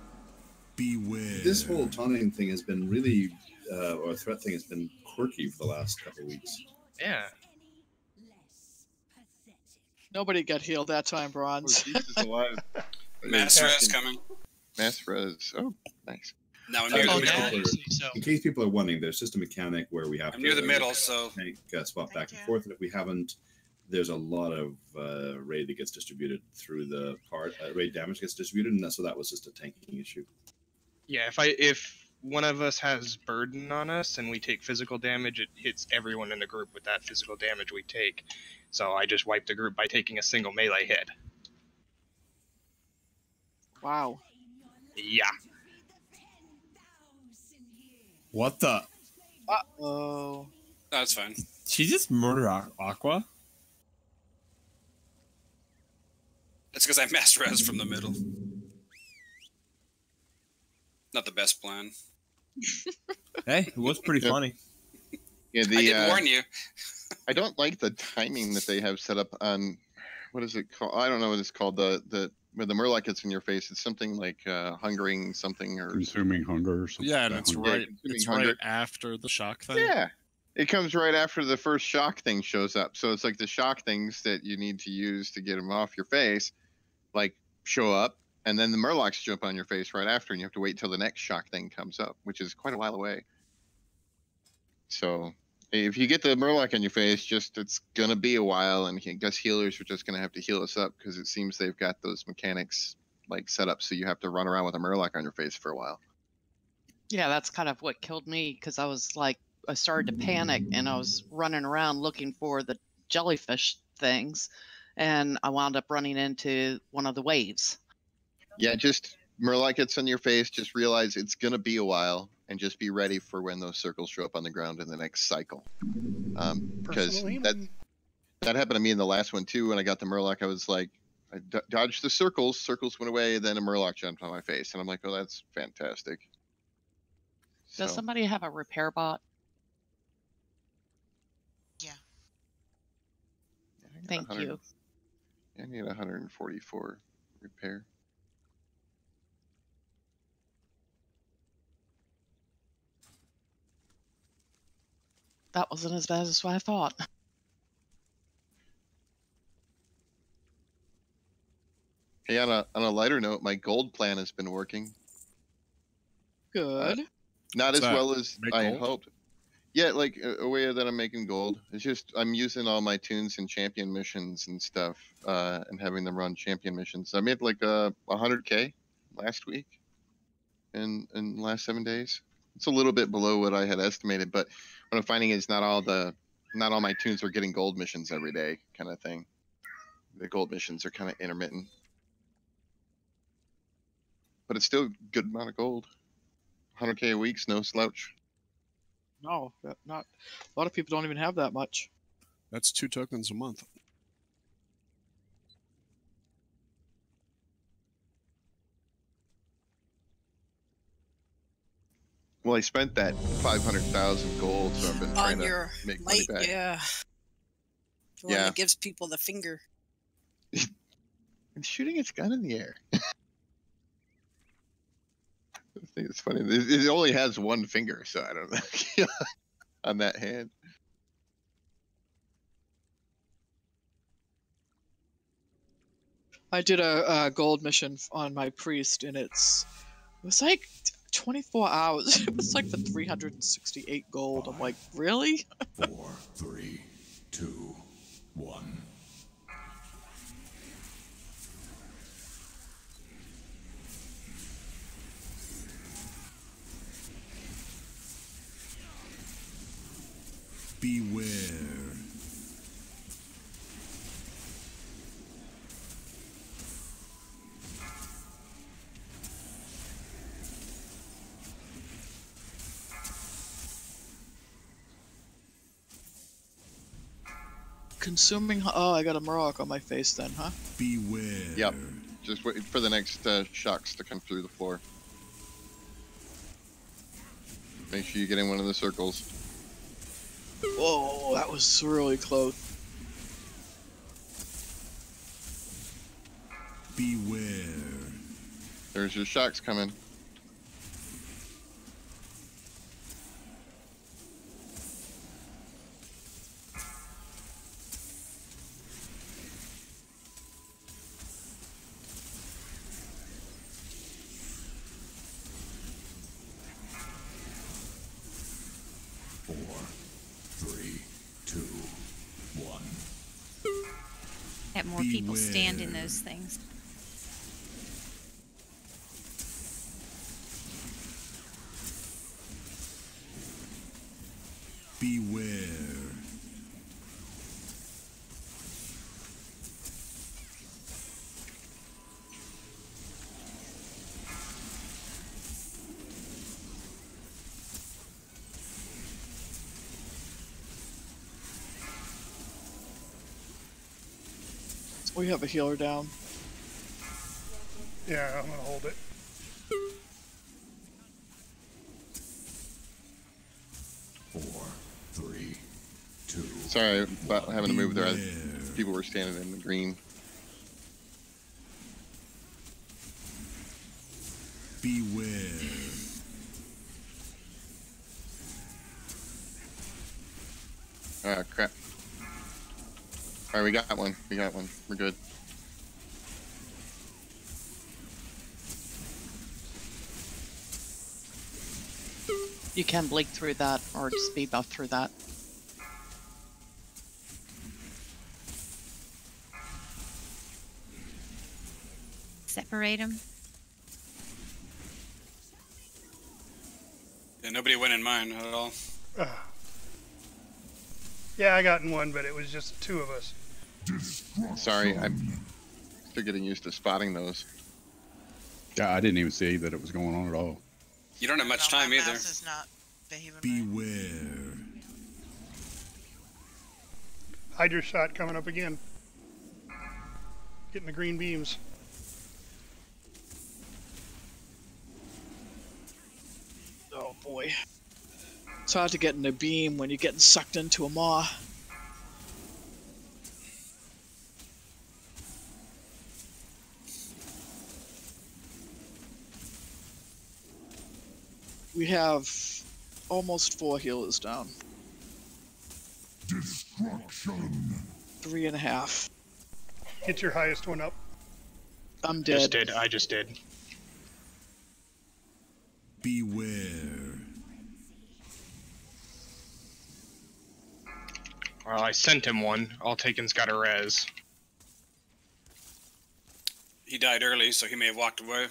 Beware. This whole taunting thing has been really, or threat thing has been quirky for the last couple of weeks. Yeah. Nobody got healed that time, Bronze. Jesus alive. Mass res coming. Mass res. Oh, nice. Now I'm In near the case middle. people are- in case people are wondering, there's just a mechanic where we have I'm to near the middle, so swap back and forth, and if we haven't, there's a lot of raid that gets distributed through the part. Raid damage gets distributed, and so that was just a tanking issue. Yeah, if one of us has burden on us and we take physical damage, it hits everyone in the group with that physical damage we take. So I just wiped the group by taking a single melee hit. Wow. Yeah. What the? Uh-oh. That's fine. She just murdered Aqua? That's because I mass res from the middle. Not the best plan. Hey, it was pretty funny. Yeah, I did warn you. I don't like the timing that they have set up on, what is it called? I don't know what it's called. The where the Murloc gets in your face. It's something like hungering something or Consuming hunger or something. Yeah, and it's hunger. right. Consuming It's hunger. right after the shock thing. Yeah. It comes right after the first shock thing shows up. So it's like the shock things that you need to use to get them off your face, like show up, and then the Murlocs jump on your face right after, and you have to wait till the next shock thing comes up, which is quite a while away. So if you get the Murloc on your face, it's gonna be a while, and I guess healers are just gonna have to heal us up because it seems they've got those mechanics like set up so you have to run around with a Murloc on your face for a while. Yeah, that's kind of what killed me because I was like, I started to panic and I was running around looking for the jellyfish things, and I wound up running into one of the waves. Yeah, just Murloc gets on your face, just realize it's gonna be a while, and just be ready for when those circles show up on the ground in the next cycle. Because that happened to me in the last one too. When I got the Murloc, I was like, I dodged the circles went away, then a Murloc jumped on my face, and I'm like, oh, that's fantastic. Does So- somebody have a repair bot? Thank you. I need 144 repair. That wasn't as bad as what I thought. Hey, on a lighter note, my gold plan has been working. Good. Not as What's that? well as Make I gold? hoped. Yeah, like a way that I'm making gold. It's just I'm using all my tunes and champion missions and stuff, and having them run champion missions. I made like 100K last week, in the last 7 days. It's a little bit below what I had estimated, but what I'm finding is not all my tunes are getting gold missions every day, kind of thing. The gold missions are kind of intermittent, but it's still a good amount of gold. 100K a week's no slouch. No, not a lot of people don't even have that much. That's 2 tokens a month. Well, I spent that 500,000 gold, so I've been trying On to your make money light, back. yeah. The one Yeah. that gives people the finger. I'm shooting its gun in the air. I think it's funny. It only has one finger, so I don't know. On that hand. I did a gold mission on my priest, and it was like 24 hours. It was like for 368 gold. I'm like, really? 4, 3, 2, 1. Beware. Consuming. Oh, I got a Murloc on my face then, huh? Beware. Yep. Just wait for the next shocks to come through the floor. Make sure you get in one of the circles. Whoa, that was really close. Beware. There's your shocks coming. Four, three, two, one. Have more people stand in those things. Beware. We have a healer down. Yeah, I'm gonna hold it. Four, three, two. Sorry about having to move there. People were standing in the green. Beware. Ah, crap. Alright, we got one. We got one. We're good. You can blink through that or speed buff through that. Separate them. Yeah, nobody went in mine at all. Yeah, I got in one, but it was just two of us. Sorry, I'm still getting used to spotting those. Yeah, I didn't even see that it was going on at all. You don't have much time either. Mouse is not behaving Beware. Hydra shot coming up again. Getting the green beams. Oh boy. It's hard to get in a beam when you're getting sucked into a maw. We have almost 4 healers down. Destruction. 3.5. Get your highest one up. I'm dead. Just did. I just did. Beware. Well, I sent him one. All taken's got a res. He died early, so he may have walked away.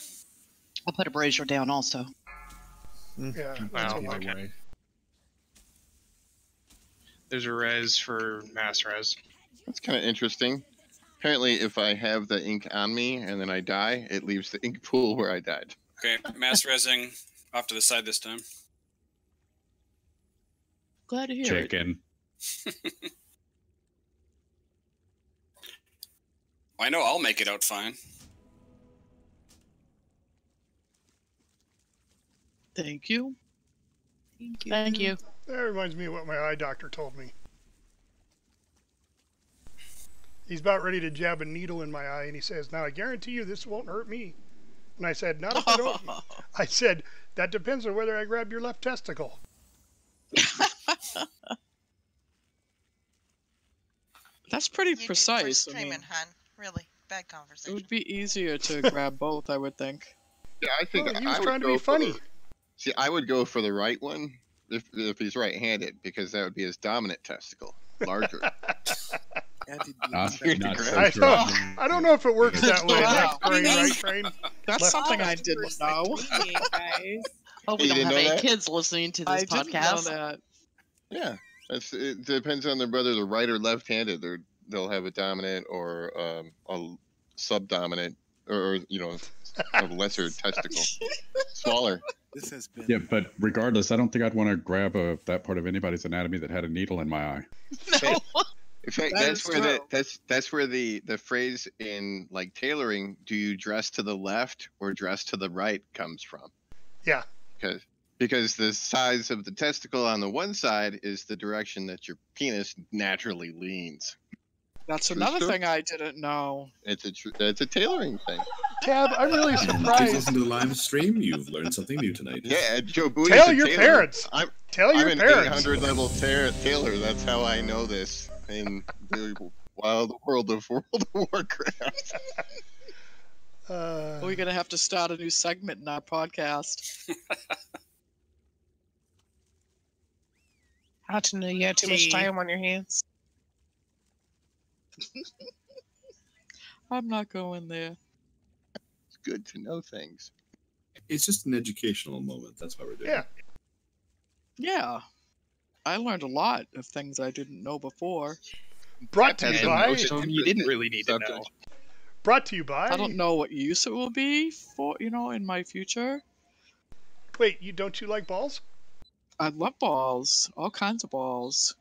I'll put a brazier down also. Yeah, Well, okay. There's a res for mass res. That's kind of interesting. Apparently, if I have the ink on me and then I die, it leaves the ink pool where I died. Okay, mass resing off to the side this time. Glad to hear Chicken. I know I'll make it out fine. Thank you. Thank you. That reminds me of what my eye doctor told me. He's about ready to jab a needle in my eye, and he says, "Now I guarantee you this won't hurt me." And I said, "Not if I don't." I said, "That depends on whether I grab your left testicle." That's pretty You did for precise. I streaming, mean, hun. Really bad it conversation. would be easier to grab both, I would think. Yeah, I think Well, he was I would trying to go be for funny. See, I would go for the right one if he's right-handed, because that would be his dominant testicle, larger. Not so I sure. don't know if it works that way. Wow. Left brain, right brain. That's Left- something I didn't know. Oh, we You don't didn't have know any that? kids listening to I this didn't know podcast. that. Yeah, it depends on whether they're right or left-handed. They'll have a dominant or a subdominant, or a lesser testicle, smaller. This has been. Yeah, but regardless, I don't think I'd want to grab that part of anybody's anatomy that had a needle in my eye. In fact, That that's is where true. that's where the phrase in like tailoring, "Do you dress to the left or dress to the right?" comes from. Yeah. Because the size of the testicle on the one side is the direction that your penis naturally leans. That's True another story. thing I didn't know. It's a tailoring thing. Tab, I'm really Please surprised. listen to the live stream. You've learned something new tonight. Yeah, Joe Booey's Tell a your tailor. parents. Tell your I'm parents. an 800 level tailor. That's how I know this in the wild world of World of Warcraft. We're gonna have to start a new segment in our podcast. How to know you have too much time on your hands? I'm not going there. It's good to know things. It's just an educational moment. That's why we're doing it. Yeah. I learned a lot of things I didn't know before. Brought to you by. You didn't really need to know. Brought to you by. I don't know what use it will be for, in my future. Wait, don't you like balls? I love balls. All kinds of balls.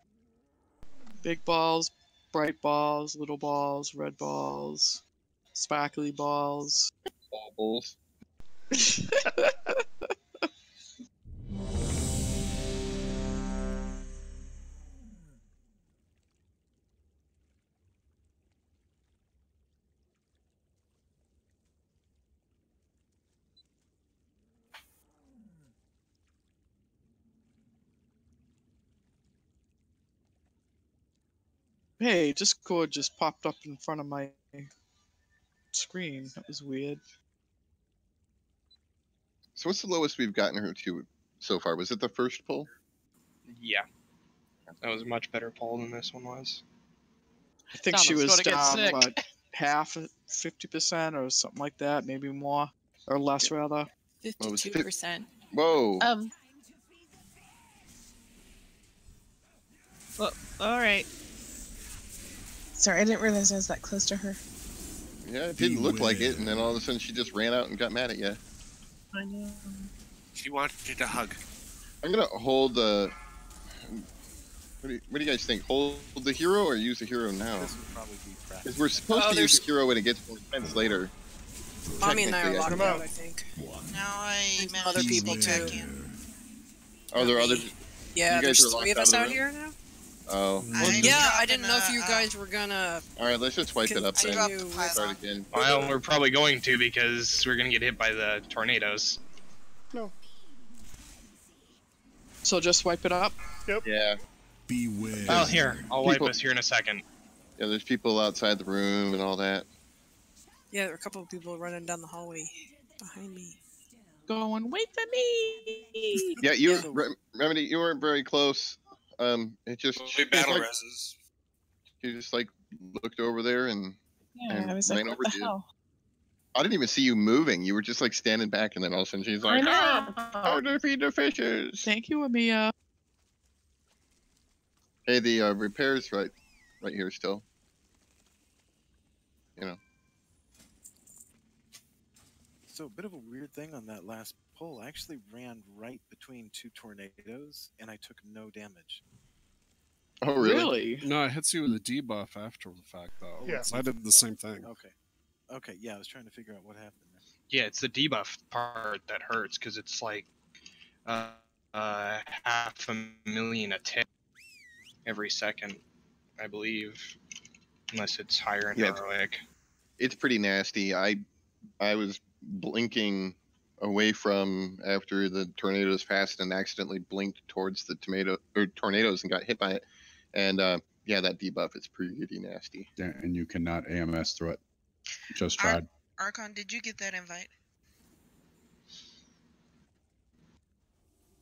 Big balls, bright balls, little balls, red balls, sparkly balls. Baubles. Hey, Discord just popped up in front of my screen. That was weird. So what's the lowest we've gotten her to so far? Was it the first pull? Yeah. That was a much better poll than this one was. I think she was down, what, half, 50% or something like that, maybe more. Or less, rather. 52%. Whoa. Well, all right. Sorry, I didn't realize I was that close to her. Yeah, it didn't look like it, and then all of a sudden she just ran out and got mad at you. I know. She wanted a hug. I'm gonna hold the. What do you guys think? Hold the hero or use the hero now? This would probably be practice. Because we're supposed to use the hero when it gets more defense later. Mommy and I are Technically, locked out, I think. Now I And managed other to people sneak too. back in. Are there other? Yeah, you guys there's are three of locked us of out the here room? now. Oh. Yeah, I didn't know if you guys were gonna. All right, let's just wipe it up then. continue with- Start again. Well, we're probably going to because we're going to get hit by the tornadoes. No. So just wipe it up? Yep. Yeah. Beware. Well, here. I'll wipe People- us here in a second. Yeah, there's people outside the room and all that. Yeah, there are a couple of people running down the hallway behind me. Going, wait for me! Yeah, Remedy, you weren't very close. It just. We battle like, reses. You just like looked over there and. Yeah, and I was ran like, over what to the you. hell? I didn't even see you moving. You were just like standing back, and then all of a sudden she's like, "Oh, defeat the fishes." Thank you, Amia. Hey, the repair's right here still. You know. So a bit of a weird thing on that last pull. I actually ran right between two tornadoes, and I took no damage. Oh, really? No, it hits you with a debuff after the fact, though. Yeah. So I did the same thing. Okay. Okay, yeah, I was trying to figure out what happened there. Yeah, it's the debuff part that hurts because it's like 500,000 a tick every second, I believe, unless it's higher in heroic. It's pretty nasty. I was blinking away from after the tornadoes passed and accidentally blinked towards the tornadoes and got hit by it. And yeah, that debuff is pretty nasty. Yeah, and you cannot AMS through it. Just tried. Archon, did you get that invite?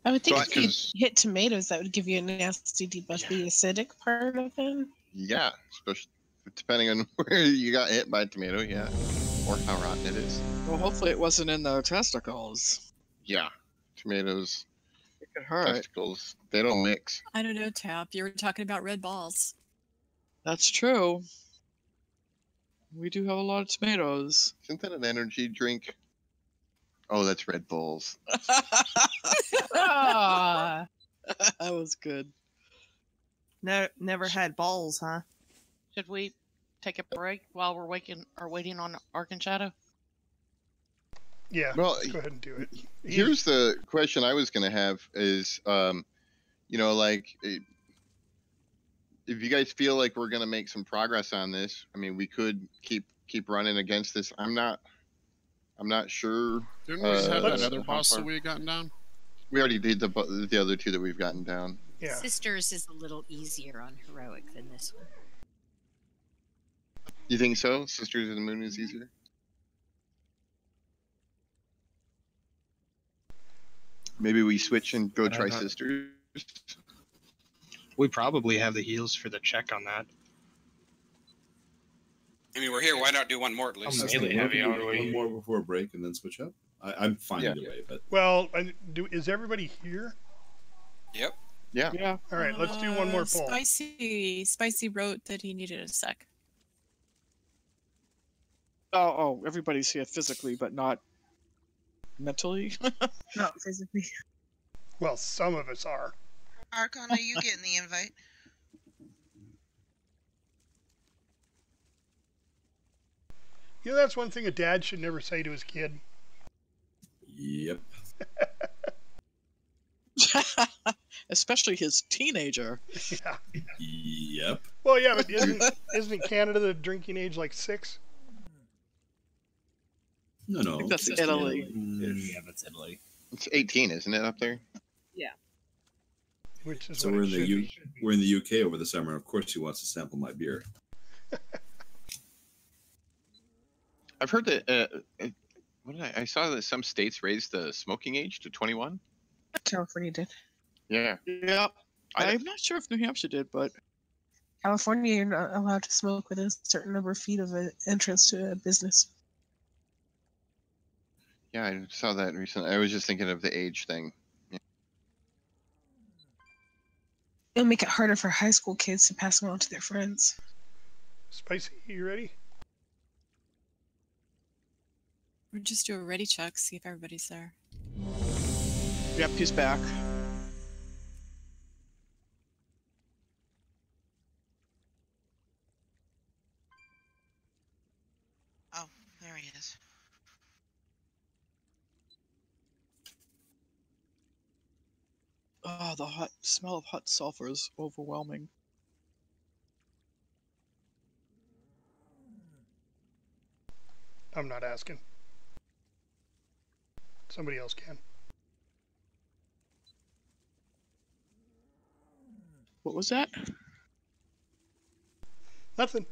I would think So if you hit tomatoes, that would give you a nasty debuff. The acidic part of it. Yeah, especially depending on where you got hit by a tomato, yeah, or how rotten it is. Well, hopefully it wasn't in the testicles. Yeah, tomatoes, It could hurt. testicles, they don't mix. I don't know, Tap. You were talking about red balls. That's true. We do have a lot of tomatoes. Isn't that an energy drink? Oh, that's Red Bulls. Ah. That was good. Never had balls, huh? Should we take a break while we're waiting on Ark and Shadow? Yeah. Well, let's go ahead and do it. Here's the question I was going to have is, you know, like, if you guys feel like we're gonna make some progress on this, I mean, we could keep running against this. I'm not sure. Didn't we have that other how boss far- that we had gotten down? We already did the other two that we've gotten down. Yeah. Sisters is a little easier on heroic than this one. You think so? Sisters of the Moon is easier. Maybe we switch and go try Sisters. We probably have the heals for the check on that. I mean, we're here. Why not do one more at least? One more before break and then switch up. I'm fine either way, but Well, is everybody here? Yep. Yeah. Yeah. All right, let's do one more poll. Spicy wrote that he needed a sec. Oh, everybody's here physically, but not mentally. Not physically. Well, some of us are. Archon, are you getting the invite? You know, that's one thing a dad should never say to his kid. Yep. Especially his teenager. Yeah. Yep. Well, yeah, but isn't Canada the drinking age like 6? No. I think that's Italy. Yeah, that's Italy. It's 18, isn't it, up there? Yeah. Which is So what we're it in should be. we're in the UK over the summer. Of course, he wants to sample my beer. I've heard that. I saw that some states raised the smoking age to 21. California did. Yeah. Yeah. I'm not sure if New Hampshire did, but California, you're not allowed to smoke within a certain number of feet of an entrance to a business. Yeah, I saw that recently. I was just thinking of the age thing. Yeah. It'll make it harder for high school kids to pass them on to their friends. Spicy, you ready? We'll just do a ready check, see if everybody's there. yep, he's back. Oh, there he is. Oh, the hot smell of hot sulfur is overwhelming. I'm not asking. Somebody else can. What was that? Nothing.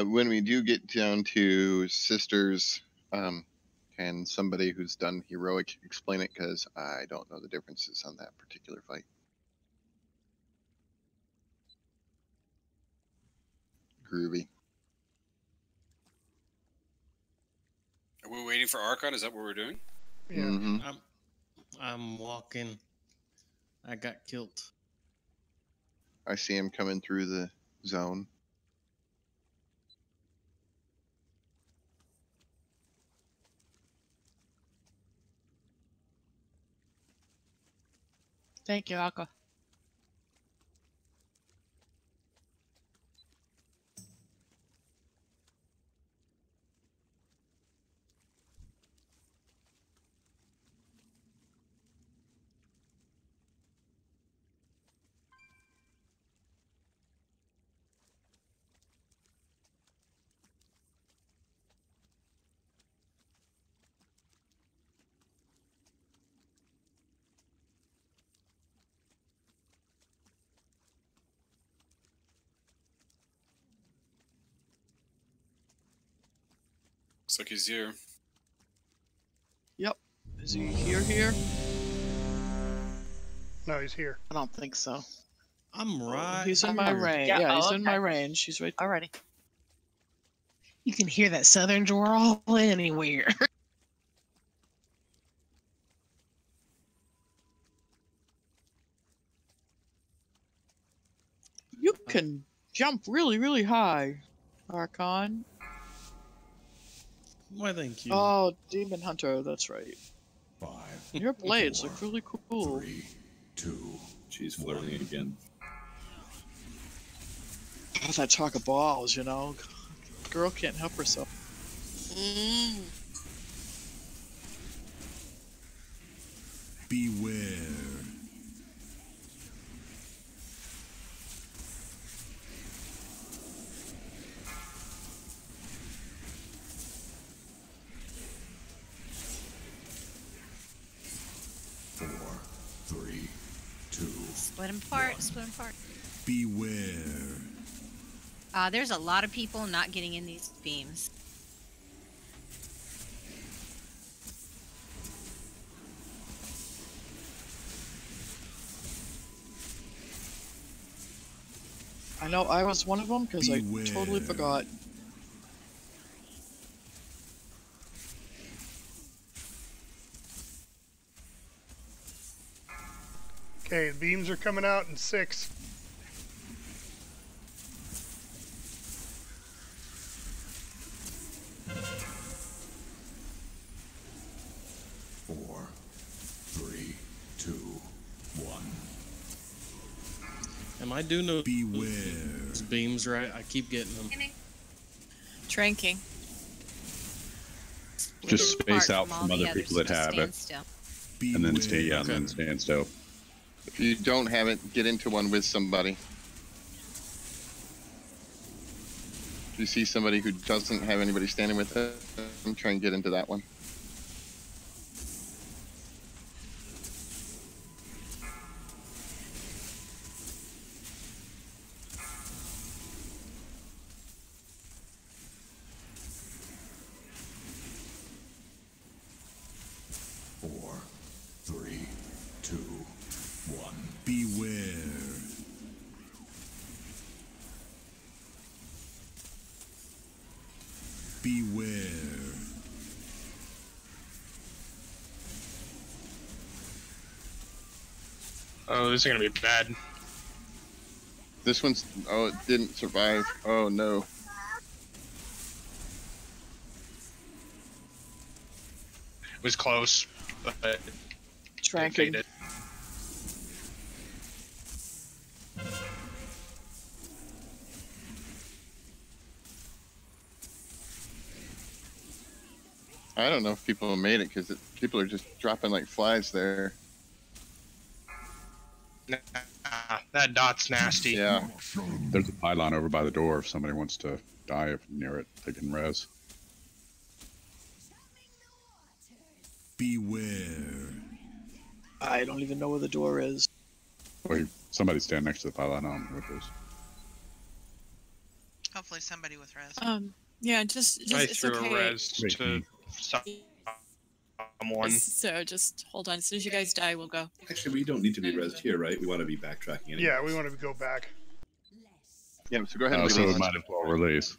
When we do get down to Sisters, can somebody who's done heroic explain it? Because I don't know the differences on that particular fight. Groovy. Are we waiting for Archon? Is that what we're doing? Yeah. Mm-hmm. I'm walking. I got killed. I see him coming through the zone. Thank you, Aqua. Looks like he's here. Yep. Is he here? No, he's here. I don't think so. I'm right. He's in my range. Yeah, he's in my range. He's right. Alrighty. You can hear that southern drawl anywhere. You can jump really, really high, Archon. Why, thank you. Oh, Demon Hunter, that's right. 5. Your blades look really cool. 3, 2. She's flirting again. Oh, that talk of balls, you know. Girl can't help herself. Beware. Four, 3, 2. Split them apart. Split them apart. Beware. There's a lot of people not getting in these beams. I know I was one of them because I totally forgot. Okay, the beams are coming out in 6. Four, 3, 2, 1. Am I doing those Beware. beams right? I keep getting them. Tranking. Just space out from other people that have it. And then stay, and then stand still. If you don't have it, get into one with somebody. If you see somebody who doesn't have anybody standing with them, try and get into that one. Four, 3, 2, 1. Beware. Beware. Oh, this is gonna be bad. This one's, oh, it didn't survive. Oh no. It was close, but Tranking. faded. I don't know if people made it because people are just dropping like flies there. Nah, that dot's nasty. Yeah. There's a pylon over by the door if somebody wants to dive near it. They can res. Beware. I don't even know where the door is. Or somebody stand next to the pylon. I don't know what it is. Hopefully somebody with res. Yeah, just I it's threw okay. a res to someone. So just hold on. As soon as you guys die, we'll go. Actually, we don't need to be rezzed here, right? We want to be backtracking anyway. Yeah, we want to go back. Yeah, so go ahead and So we release. might as well release.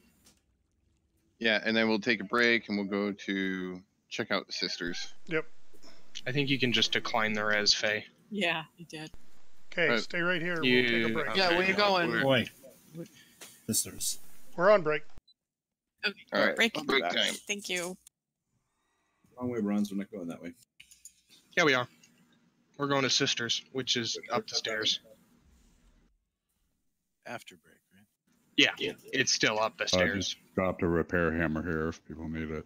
Yeah, and then we'll take a break and we'll go to check out the sisters. Yep. I think you can just decline the res, Faye. Yeah, you did. Okay, stay right here. You- We'll take a break. Yeah, where you going? Wait. Sisters. We're on break. Okay. All right, Break. break time. Thank you. Wrong way, Bronze. We're not going that way. Yeah, we are. We're going to Sisters, which is up the stairs. After break, right? Yeah, it's still up the I stairs. just dropped a repair hammer here if people need it.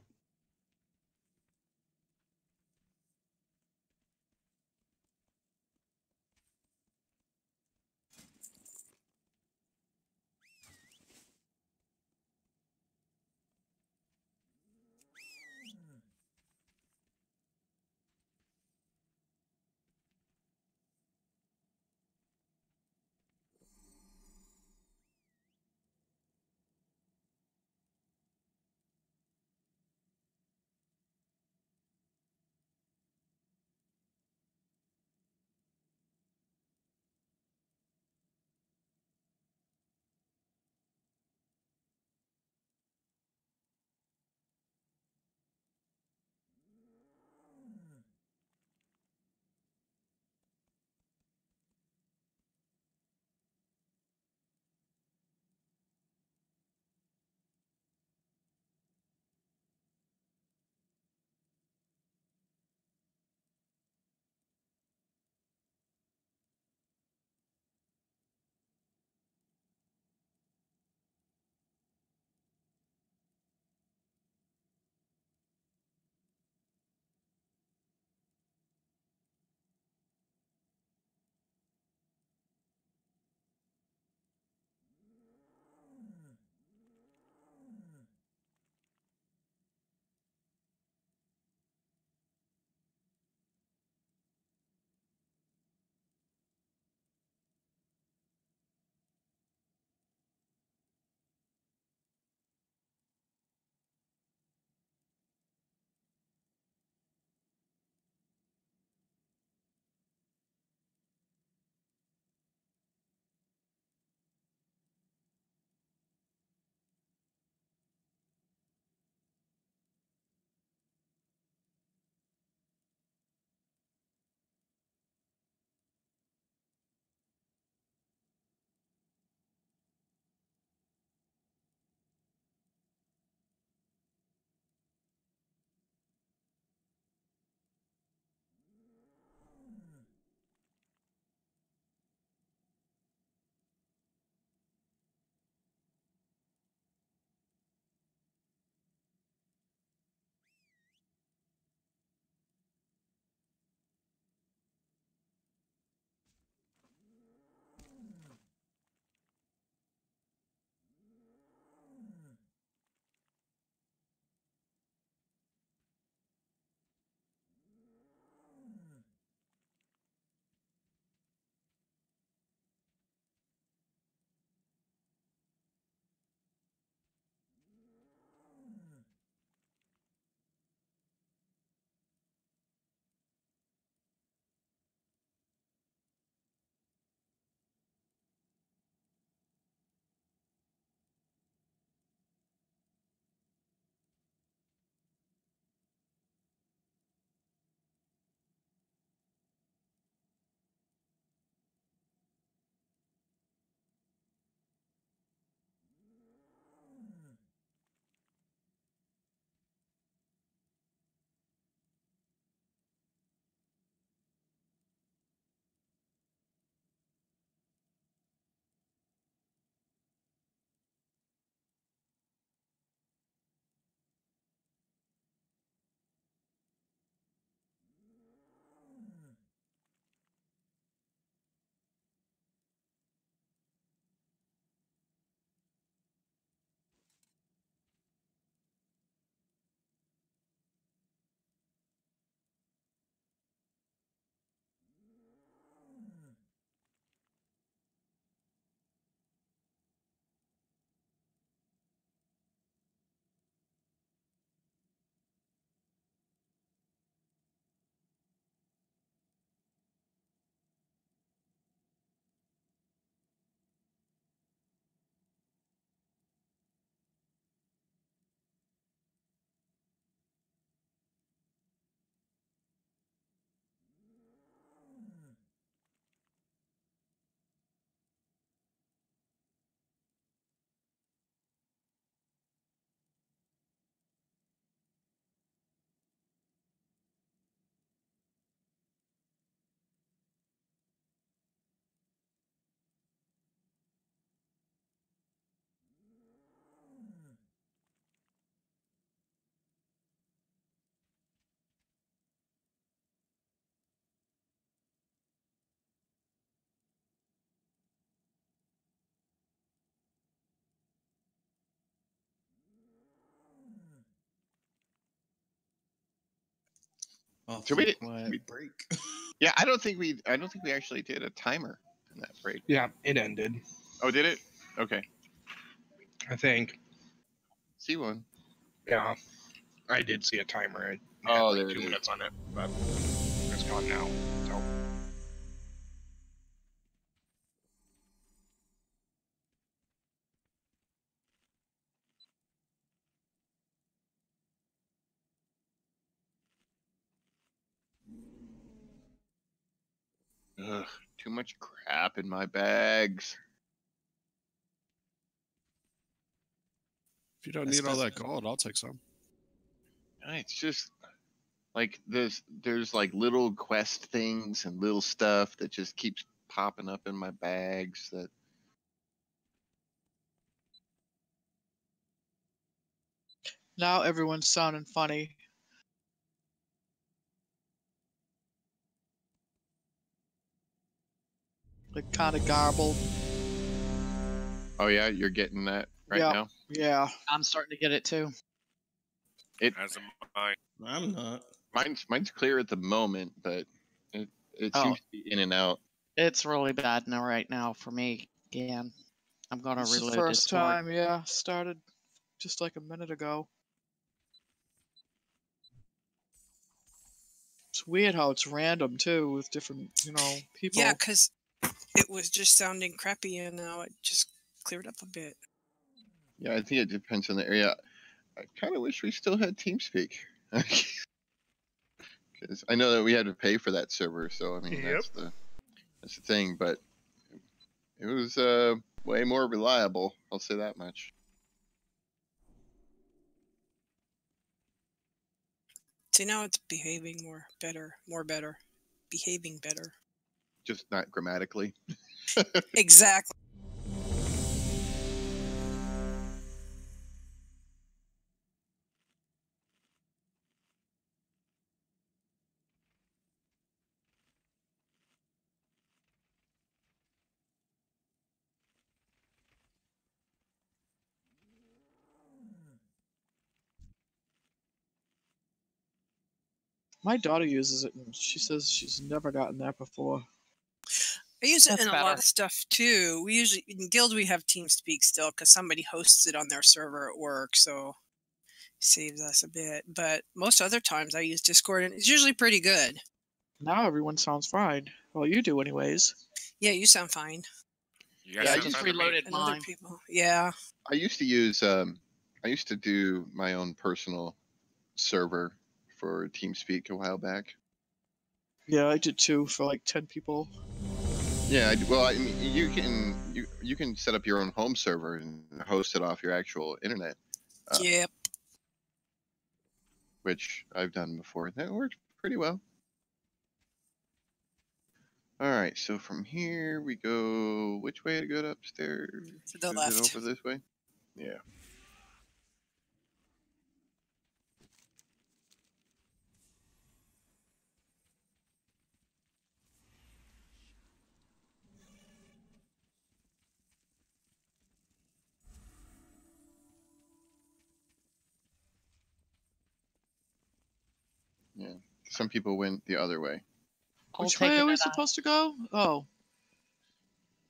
Oh, So we break. Yeah, I don't think we actually did a timer in that break. Yeah, it ended. Oh, did it? Okay. I think. See one. Yeah, I did see a timer. It had Oh, like there 2 it is. minutes on it, but it's gone now. So. Ugh, too much crap in my bags. If you don't need all that gold, I'll take some. It's just like there's like little quest things and little stuff that just keeps popping up in my bags that Now everyone's sounding funny. Like kind of garbled. Oh yeah, you're getting that right Yep. now? Yeah. I'm starting to get it too. As am I. I'm not. Mine's clear at the moment, but it Oh. seems to be in and out. It's really bad now right now for me again. I'm gonna It's the reload first Discord. time, yeah. Started just like a minute ago. It's weird how it's random too with different, people. Yeah, because it was just sounding crappy and now it just cleared up a bit. Yeah, I think it depends on the area. I kind of wish we still had TeamSpeak. Because I know that we had to pay for that server, so I mean that's the thing. But it was way more reliable. I'll say that much. See, now it's behaving more better, behaving better. Just not grammatically. Exactly. My daughter uses it and she says she's never gotten that before. I use it That's in a better. lot of stuff too. We usually in Guild we have TeamSpeak still because somebody hosts it on their server at work, so it saves us a bit. But most other times I use Discord and it's usually pretty good. Now everyone sounds fine. Well, you do anyways. Yeah, you sound fine. Yeah, I just reloaded And other mine. people. Yeah. I used to use I used to do my own personal server for TeamSpeak a while back. Yeah, I did too for like 10 people. Yeah, well, I mean, you can set up your own home server and host it off your actual internet. Yep. Which I've done before. That worked pretty well. All right, so from here we go. Which way to go upstairs? To the Is left. it over this way? Yeah. Yeah. Some people went the other way. Which way are we supposed to go? Oh.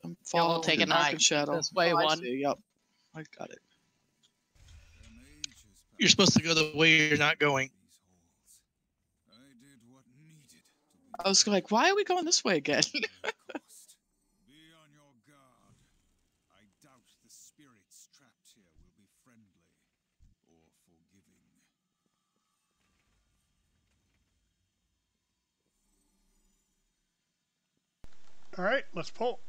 I'm following we'll take the an Dark eye. and Shadow. This way, I one. see, Yep. I got it. You're supposed to go the way you're not going. I was like, why are we going this way again? Be on your guard. I doubt the spirits trapped here will be friendly or forgiving. All right, let's pull.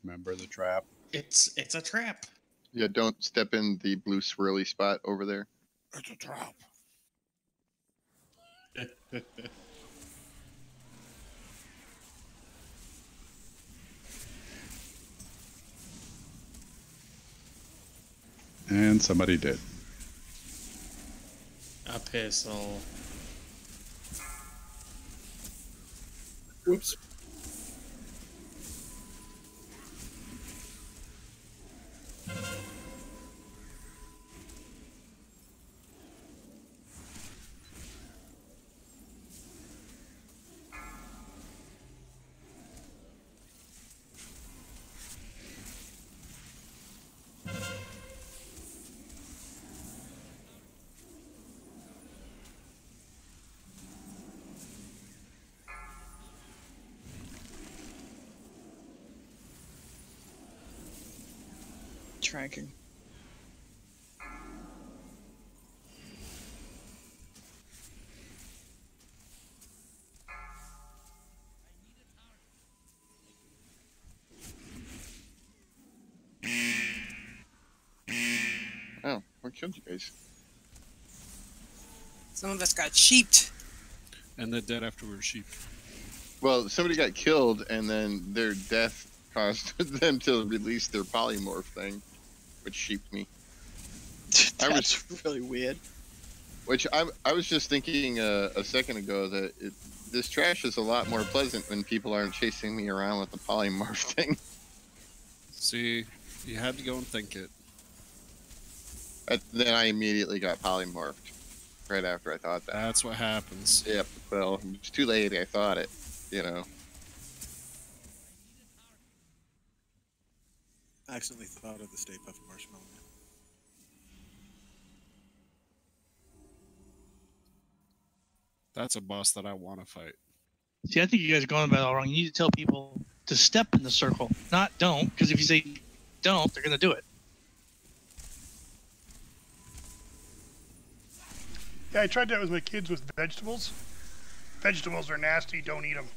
Remember the trap. It's a trap. Yeah, don't step in the blue swirly spot over there. It's a trap. And somebody did. A pistol. Whoops. ranking. Oh, what killed you guys? Some of us got sheeped. And then dead after we were sheep. Well, somebody got killed, and then their death caused them to release their polymorph thing, which sheeped me. That's really weird. Which I was just thinking a second ago that this trash is a lot more pleasant when people aren't chasing me around with the polymorph thing. See, you had to go and think it. Then I immediately got polymorphed right after I thought that. That's what happens. Yep. Well, it's too late. I thought it. You know. I accidentally thought of the Stay Puft Marshmallow Man. That's a boss that I want to fight. See, I think you guys are going about it all wrong. You need to tell people to step in the circle, not don't, because if you say don't, they're going to do it. Yeah, I tried that with my kids with vegetables. Vegetables are nasty. Don't eat them.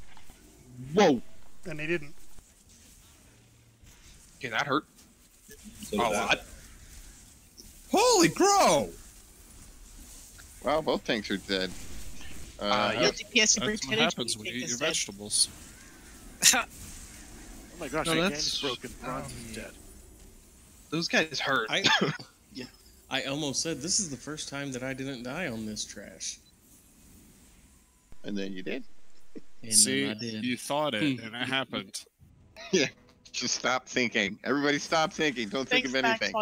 Whoa. And they didn't. Okay, that hurt. So a lot. Holy crow! Wow, both tanks are dead. Yep. That's what happens when you eat your vegetables. Oh my gosh, No, my that's- game's broken. Bronze is dead. Those guys hurt. I almost said this is the first time that I didn't die on this trash. And then you did. And See, then I did. you thought it, and it happened. Yeah. Just stop thinking. Everybody stop thinking. Don't think of anything.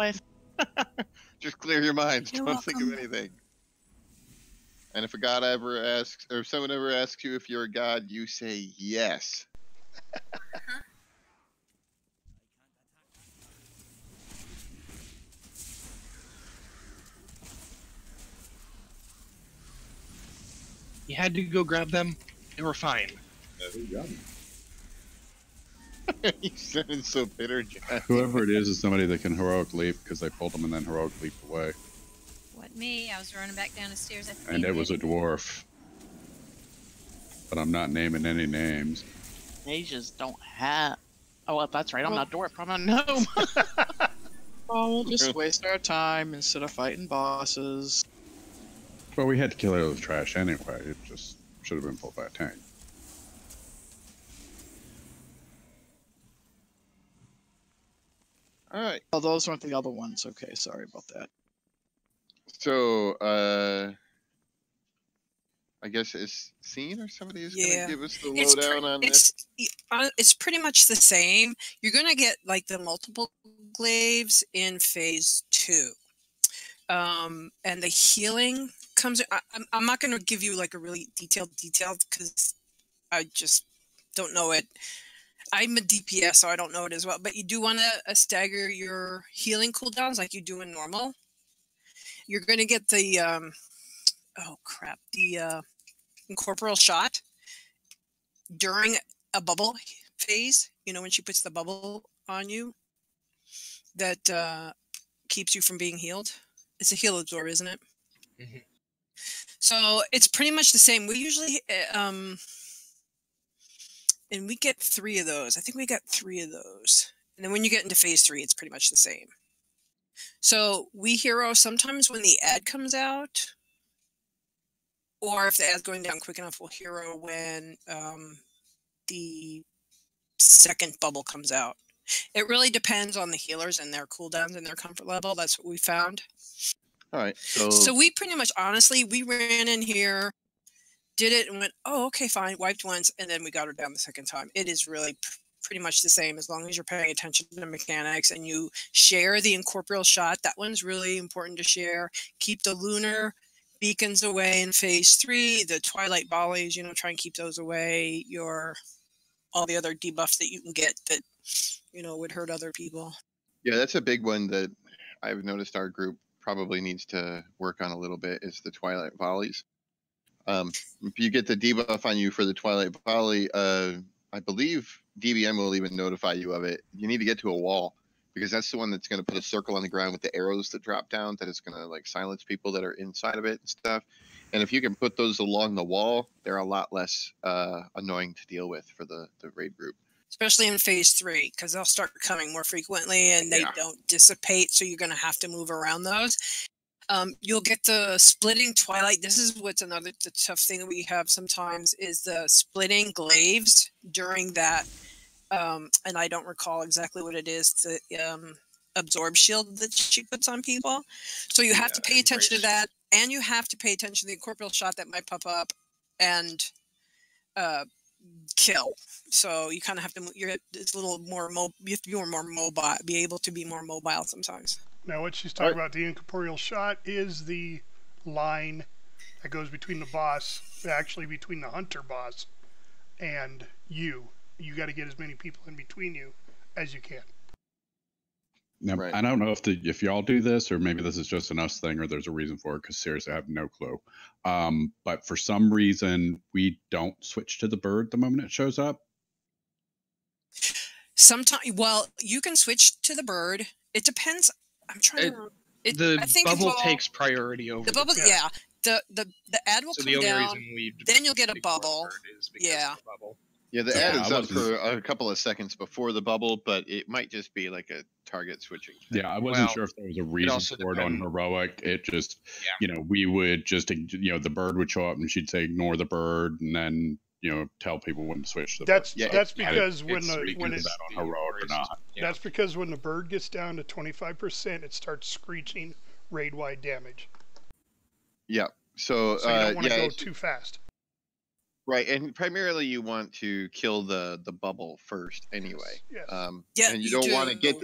Just clear your minds. You're Don't think of welcome. anything. And if a god ever asks, or if someone ever asks you if you're a god, you say yes. You had to go grab them. They were fine. You sounded so bitter, John. Whoever it is somebody that can heroic leap because I pulled them and then heroic leaped away. What, me? I was running back down the stairs. And it was a dwarf. But I'm not naming any names. Mages don't have. Oh, well, that's right. I'm not dwarf. I'm a gnome. Oh, we'll just waste our time instead of fighting bosses. Well, we had to kill it with trash anyway. It just should have been pulled by a tank. All right. Oh, those weren't the other ones. Okay, sorry about that. So, I guess it's Scene or somebody is going to give us the lowdown on this. It's pretty much the same. You're going to get like the multiple glaives in phase 2. And the healing comes. I'm not going to give you like a really detailed because I just don't know it. I'm a DPS, so I don't know it as well. But you do want to stagger your healing cooldowns like you do in normal. You're going to get the the incorporeal shot during a bubble phase. You know, when she puts the bubble on you, that keeps you from being healed. It's a heal absorb, isn't it? Mm-hmm. So it's pretty much the same. We usually and we get 3 of those. I think we got 3 of those. And then when you get into phase 3, it's pretty much the same. So we hero sometimes when the ad comes out, or if the ad's going down quick enough, we'll hero when the second bubble comes out. It really depends on the healers and their cooldowns and their comfort level. That's what we found. All right. So we pretty much, honestly, we ran in here, did it, and went, oh, okay, fine, wiped once, and then we got her down the second time. It is really pretty much the same as long as you're paying attention to the mechanics and you share the incorporeal shot. That one's really important to share. Keep the lunar beacons away in phase 3, the twilight volleys, try and keep those away. All the other debuffs that you can get that, would hurt other people. Yeah, that's a big one that I've noticed our group probably needs to work on a little bit is the twilight volleys. If you get the debuff on you for the twilight volley, I believe DBM will even notify you of it. You need to get to a wall because that's the one that's going to put a circle on the ground with the arrows that drop down. That is going to like silence people that are inside of it and stuff. And if you can put those along the wall, they're a lot less annoying to deal with for the raid group. Especially in phase 3, because they'll start coming more frequently and they don't dissipate, so you're going to have to move around those. You'll get the splitting twilight. This is what's the tough thing that we have sometimes is the splitting glaives during that. And I don't recall exactly what it is. The absorb shield that she puts on people. So you have to pay attention to that, and you have to pay attention to the incorporeal shot that might pop up and kill. So you kind of have to. It's a little more you have to be more mobile. Be able to be more mobile sometimes. Now, what she's talking about, the incorporeal shot, is the line that goes between the boss, actually between the hunter boss and you. You got to get as many people in between you as you can. Now, I don't know if y'all do this, or maybe this is just an us thing, or there's a reason for it, because seriously, I have no clue. But for some reason, we don't switch to the bird the moment it shows up. Sometimes, well, you can switch to the bird. It depends. I'm trying to. The bubble takes priority over the bubble. Yeah. The ad will come down. Then you'll get a bubble. Yeah. Yeah, the ad is up for a couple of seconds before the bubble, but it might just be like a target switching thing. Yeah, I wasn't sure if there was a reason for it on heroic. It just, we would just, the bird would show up and she'd say ignore the bird, and then tell people when to switch to the bird. That's because when that on heroic or not. That's because when the bird gets down to 25%, it starts screeching raid-wide damage. Yeah. So you don't want to go too fast. Right, and primarily you want to kill the bubble first, anyway. Yes. And you don't want to get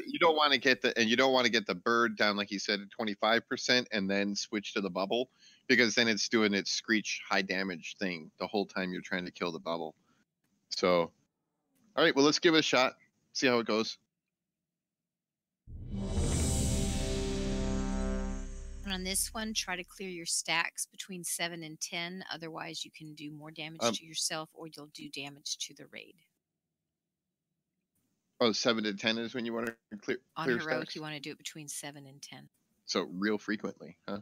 the bird down, like you said, at 25%, and then switch to the bubble, because then it's doing its screech high damage thing the whole time you're trying to kill the bubble. So, all right, well, let's give it a shot, see how it goes. On this one, try to clear your stacks between 7 and 10. Otherwise, you can do more damage to yourself, or you'll do damage to the raid. Oh, 7 to 10 is when you want to clear heroic, stacks? you want to do it between 7 and 10. So real frequently, huh?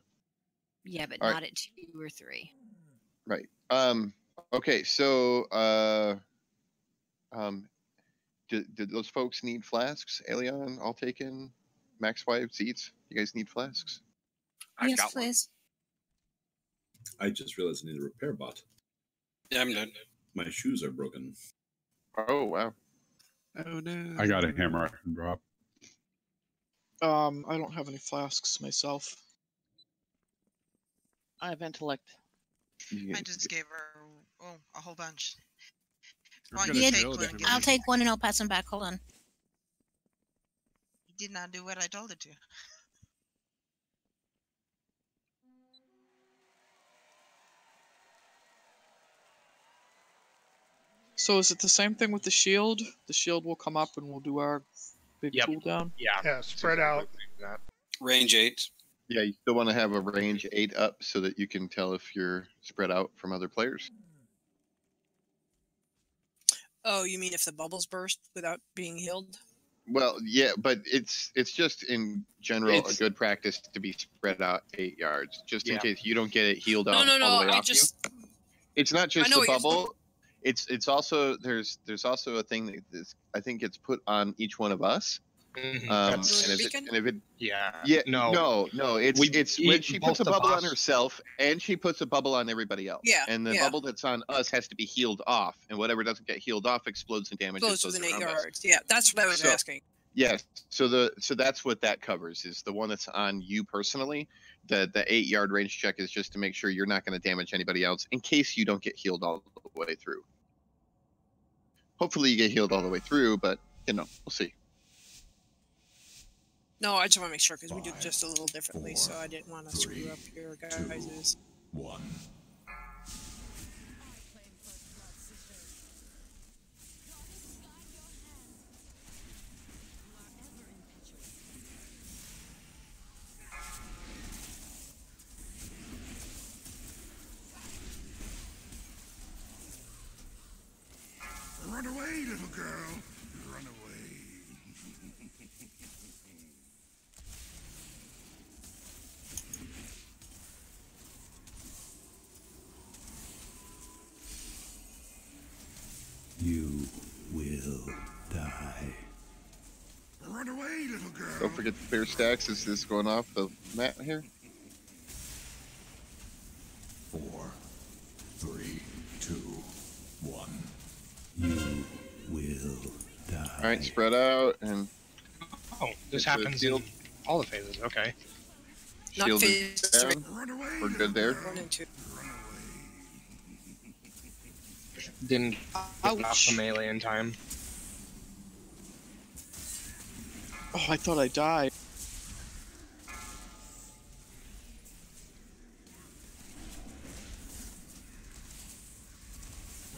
Yeah, but All not right. at 2 or 3. Right. Okay. So, did those folks need flasks? Elion, all taken. Max Wife, Zeets, you guys need flasks? Yes, please. I just realized I need a repair bot. Yeah, I'm done. My shoes are broken. Oh, wow. Oh, no. I got a hammer I can drop. I don't have any flasks myself. I have intellect. I just gave her a whole bunch. I'll take one and I'll pass them back. Hold on. You did not do what I told it to. So is it the same thing with the shield? The shield will come up and we'll do our big cooldown? Yeah, spread out. Range 8. Yeah, you still want to have a range 8 up so that you can tell if you're spread out from other players. Oh, you mean if the bubbles burst without being healed? Well, yeah, but it's just in general a good practice to be spread out 8 yards, just in case you don't get it healed off all the way off you. It's not just the bubble. It's also there's also a thing that is, I think it's put on each one of us. No, it's when she puts a bubble on herself and she puts a bubble on everybody else. Yeah, and the bubble that's on us has to be healed off, and whatever doesn't get healed off explodes and damages Close those within 8 around us. yards. Yeah, that's what I was asking. Yes, so that's what that covers, is the one that's on you personally. The 8-yard range check is just to make sure you're not going to damage anybody else in case you don't get healed all the way through. Hopefully you get healed all the way through, but we'll see. No, I just want to make sure because we do just a little differently, so I didn't want to screw up your guys'. 1. Run away, little girl. Run away. You will die. Run away, little girl. Don't forget to clear stacks. Is this going off the mat here? 4, 3, 2, 1. You will die. All right, spread out and. Oh, this happens in all the phases. Okay. Shield is down. We're good there. Didn't get off the melee in time. Oh, I thought I died.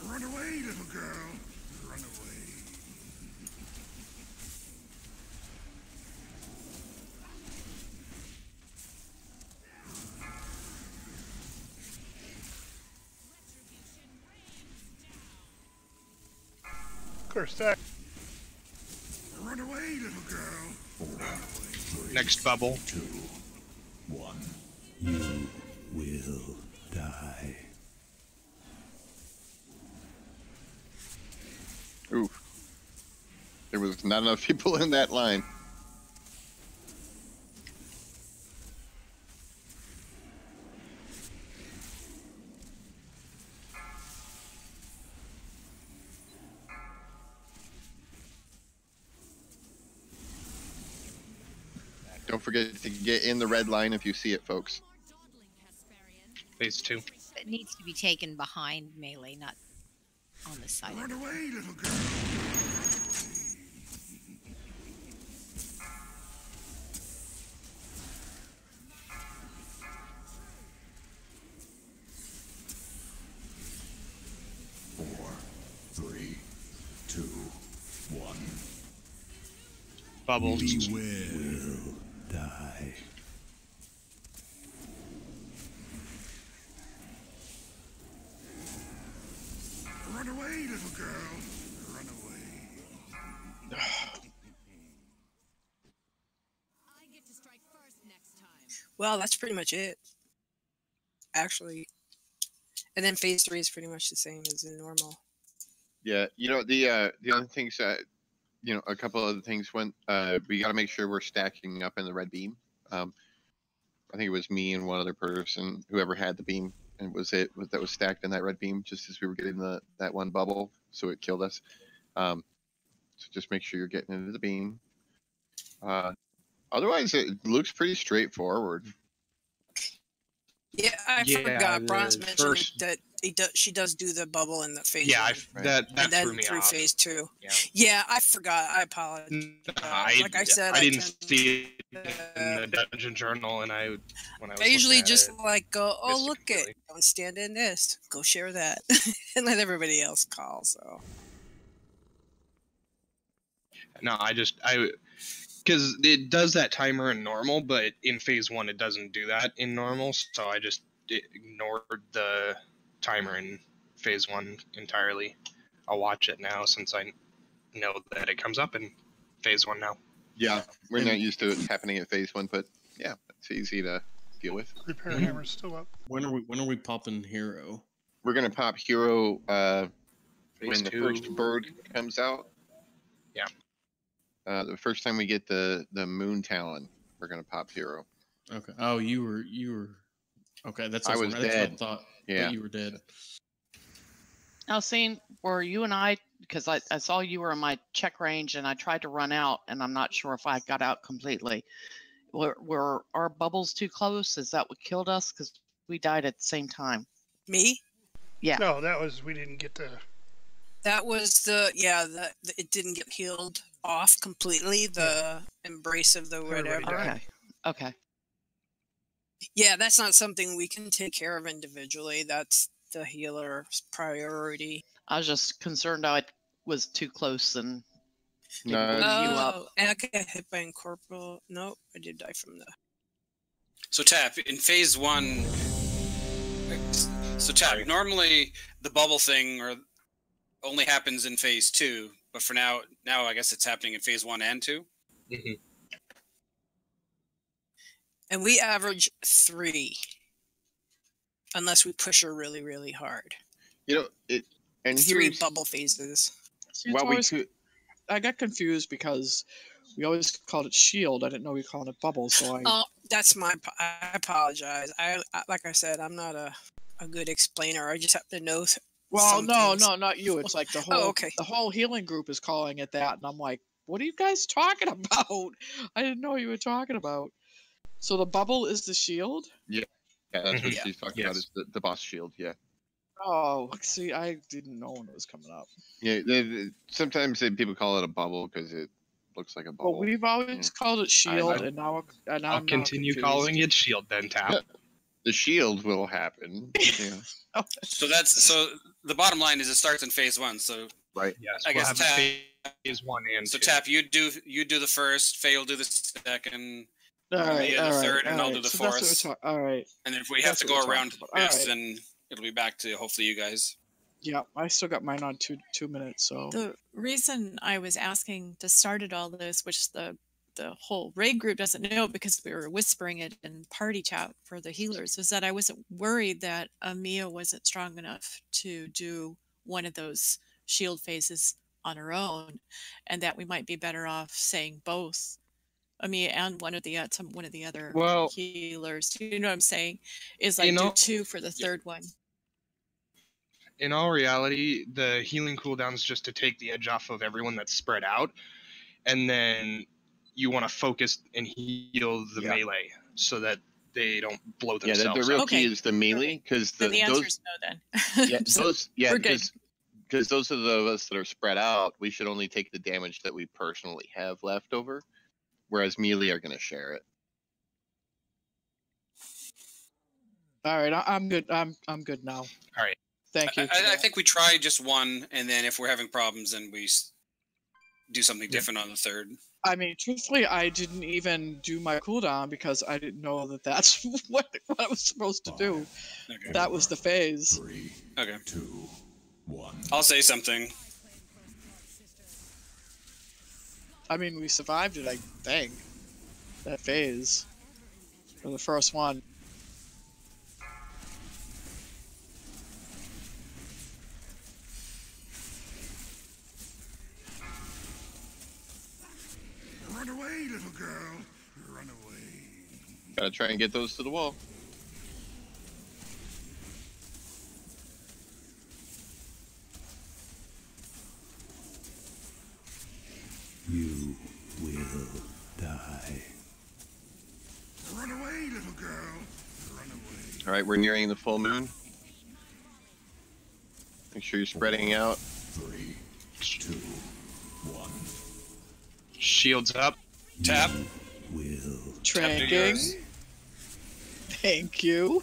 Run away, little girl. Run away. Clear stack. Run away, little girl. 4, 3, Next bubble. 2, 1. You will die. Ooh. There was not enough people in that line. Don't forget to get in the red line if you see it, folks. Phase 2. It needs to be taken behind melee, not on the side. Run away, little girl. Four, 3, 2, 1. Bubbles. You will die. Run away, little girl. Run away. Well, that's pretty much it. Actually. And then phase 3 is pretty much the same as in normal. Yeah, you know, the other things that, you know, a couple other things went, we got to make sure we're stacking up in the red beam. I think it was me and one other person, whoever had the beam, and that was stacked in that red beam just as we were getting that one bubble, so it killed us. So just make sure you're getting into the beam. Otherwise, it looks pretty straightforward. Yeah, I Yeah, forgot. Bronze the mentioned first- that she does do the bubble in the phase Yeah, 1. that and then threw me through off. phase 2. Yeah. Yeah, I forgot. I apologize. Like I said, I didn't tend- see it in the dungeon journal, and when I was I usually looking at just it, like go, oh, missed it look it. completely. Don't stand in this. Go share that. And let everybody else call. So No, because it does that timer in normal, but in phase 1 it doesn't do that in normal, so I just ignored the timer in phase 1 entirely. I'll watch it now since I know that it comes up in phase 1 now. Yeah, we're not used to it happening at phase 1, but yeah, it's easy to deal with. Repair hammer's still up. When are we popping hero? We're gonna pop hero when the 2. first bird comes out. Yeah. The first time we get the moon talon, we're gonna pop hero. Okay. Oh, you were. Okay, that's. I was that's dead. What I thought. Yeah. That you were dead. Now, seeing were you and I, because I saw you were in my check range and I tried to run out and I'm not sure if I got out completely. Were our bubbles too close? Is that what killed us? Because we died at the same time. me? Yeah. No, that was, we didn't get to. That was it didn't get healed off completely. The embrace of the Everybody whatever. died. Okay. Yeah, that's not something we can take care of individually. That's the healer's priority. I was just concerned I was too close and No. didn't wake you up. Oh, and I got hit by incorporeal. Nope, I did die from the. So Tap, in phase 1, so Tap, normally the bubble thing only happens in phase 2, but for now I guess it's happening in phase 1 and 2. Mm-hmm. And we average 3, unless we push her really, really hard. You know, And three here's bubble phases. See, it's well, we always- could. I got confused because we always called it shield. I didn't know we called it bubble, so I. Oh, that's my. I apologize. I like I said, I'm not a good explainer. I just have to know. Well, some no, things. no, not you. It's like the whole Oh, okay. the whole healing group is calling it that, and I'm like, what are you guys talking about? I didn't know what you were talking about. So the bubble is the shield? Yeah, that's what Yeah. she's talking about. Is the boss shield? Yeah. Oh, see, I didn't know when it was coming up. Yeah. Sometimes people call it a bubble because it looks like a bubble. Well, we've always called it shield, and now I'll I'm continue confused. calling it shield then, Tap. The shield will happen. Yeah. So the bottom line is it starts in phase 1. So right. Yes. I guess have Tap. phase 1 and So 2. Tap, you do the first. Faye will do the second. All right, Mia all the right, third, and all I'll do right. the So that's what fourth. we're all right. And then if we have That's to what go we're around talking about. All fifth, right. then it'll be back to hopefully you guys. Yeah, I still got mine on 2 minutes, so. The reason I was asking to started all this, which the whole raid group doesn't know because we were whispering it in party chat for the healers, is that I wasn't worried that Mia wasn't strong enough to do one of those shield phases on her own, and that we might be better off saying both Mia and one of the other Well, healers. You know what I'm saying? Is like you know- do 2 for the third one. In all reality, the healing cooldown is just to take the edge off of everyone that's spread out, and then you want to focus and heal the melee so that they don't blow Yeah, themselves the real up. key is the melee because Then the answer those is no then. yeah So those yeah we're good. because those of us that are spread out, we should only take the damage that we personally have left over, whereas melee are going to share it. All right, I'm good. I'm good now. All right. Thank you. I think we try just one, and then if we're having problems, then we do something different on the third. I mean, truthfully, I didn't even do my cooldown because I didn't know that that's what I was supposed to do. Okay. That was the phase. Okay. 2, 1. I'll say something. I mean, we survived it, I think. That phase. For the first one. Run away, little girl. Run away. Gotta try and get those to the wall. You will die. Run away, little girl. Run away. All right, we're nearing the full moon. Make sure you're spreading out. 3, 2, 1. Shields up. Tap. Will. Tracking. Thank you.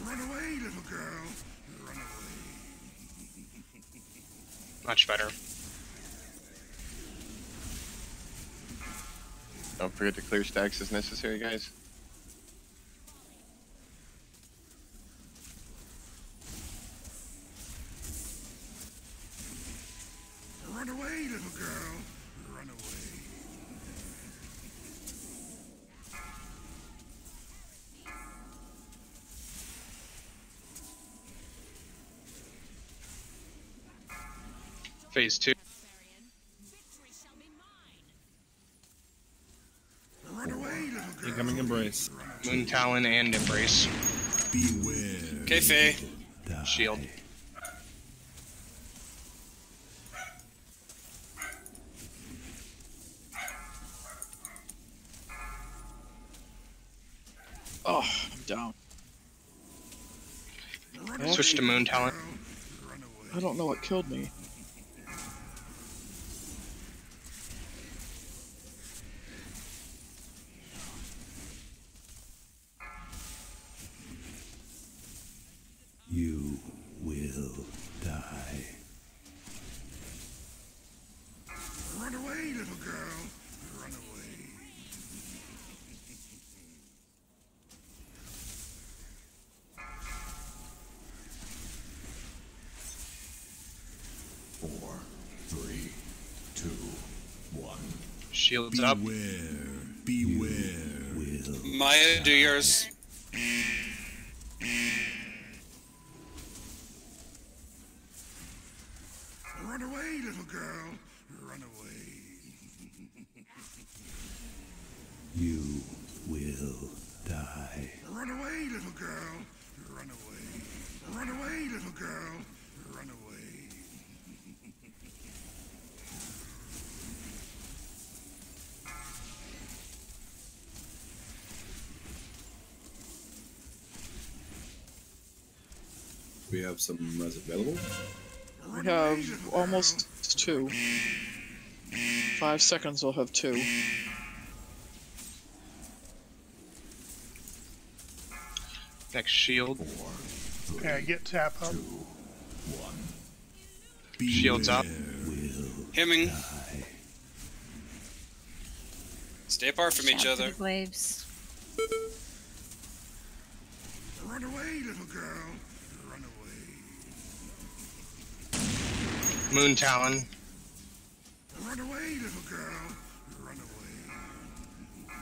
Run away, little girl. Run away. Much better. Don't forget to clear stacks as necessary, guys. Run away, little girl. Run away. Phase 2. Run away, little girl. Incoming embrace. Moon Talon and embrace. Beware. Okay, Faye. Shield. Oh, I'm down. Switch to Moon Talon. I don't know what killed me. You will die. Run away, little girl. Run away. Four, 3, 2, 1. Shields up. Beware. Maya, do yours. Run away, little girl. Run away. You will die. Run away, little girl. Run away. Run away, little girl. Run away. We have some res available. We have almost 2. 5 seconds, we'll have 2. Next shield. Yeah, get tap up. Shields up. Hemming. Stay apart from each Shout other. to the waves. Run away, little girl. Run away. Moon Talon. Run away, little girl. Run away.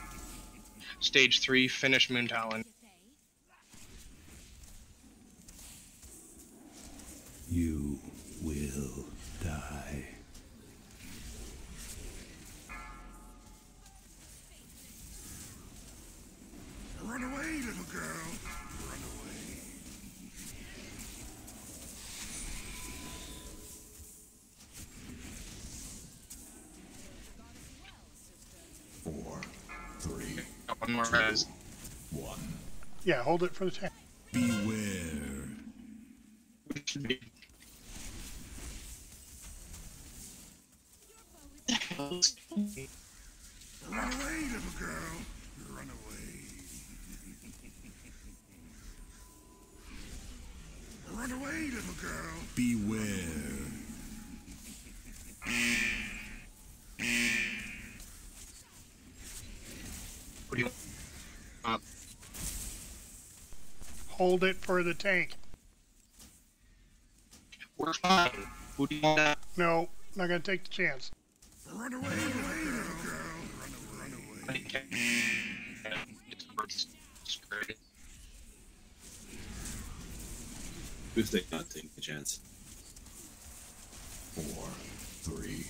Stage 3, finish Moon Talon. You will die. Run away, little girl. Run away. 4, 3, One more res. 1. Yeah, hold it for the tank. Beware. Run away, little girl. Run away. Run away, little girl. Beware. What do you want? Hold it for the tank. We're fine. Who do you want? No, not gonna take the chance. Run away, little girl. Run away. Who's they not taking a chance? 4, 3,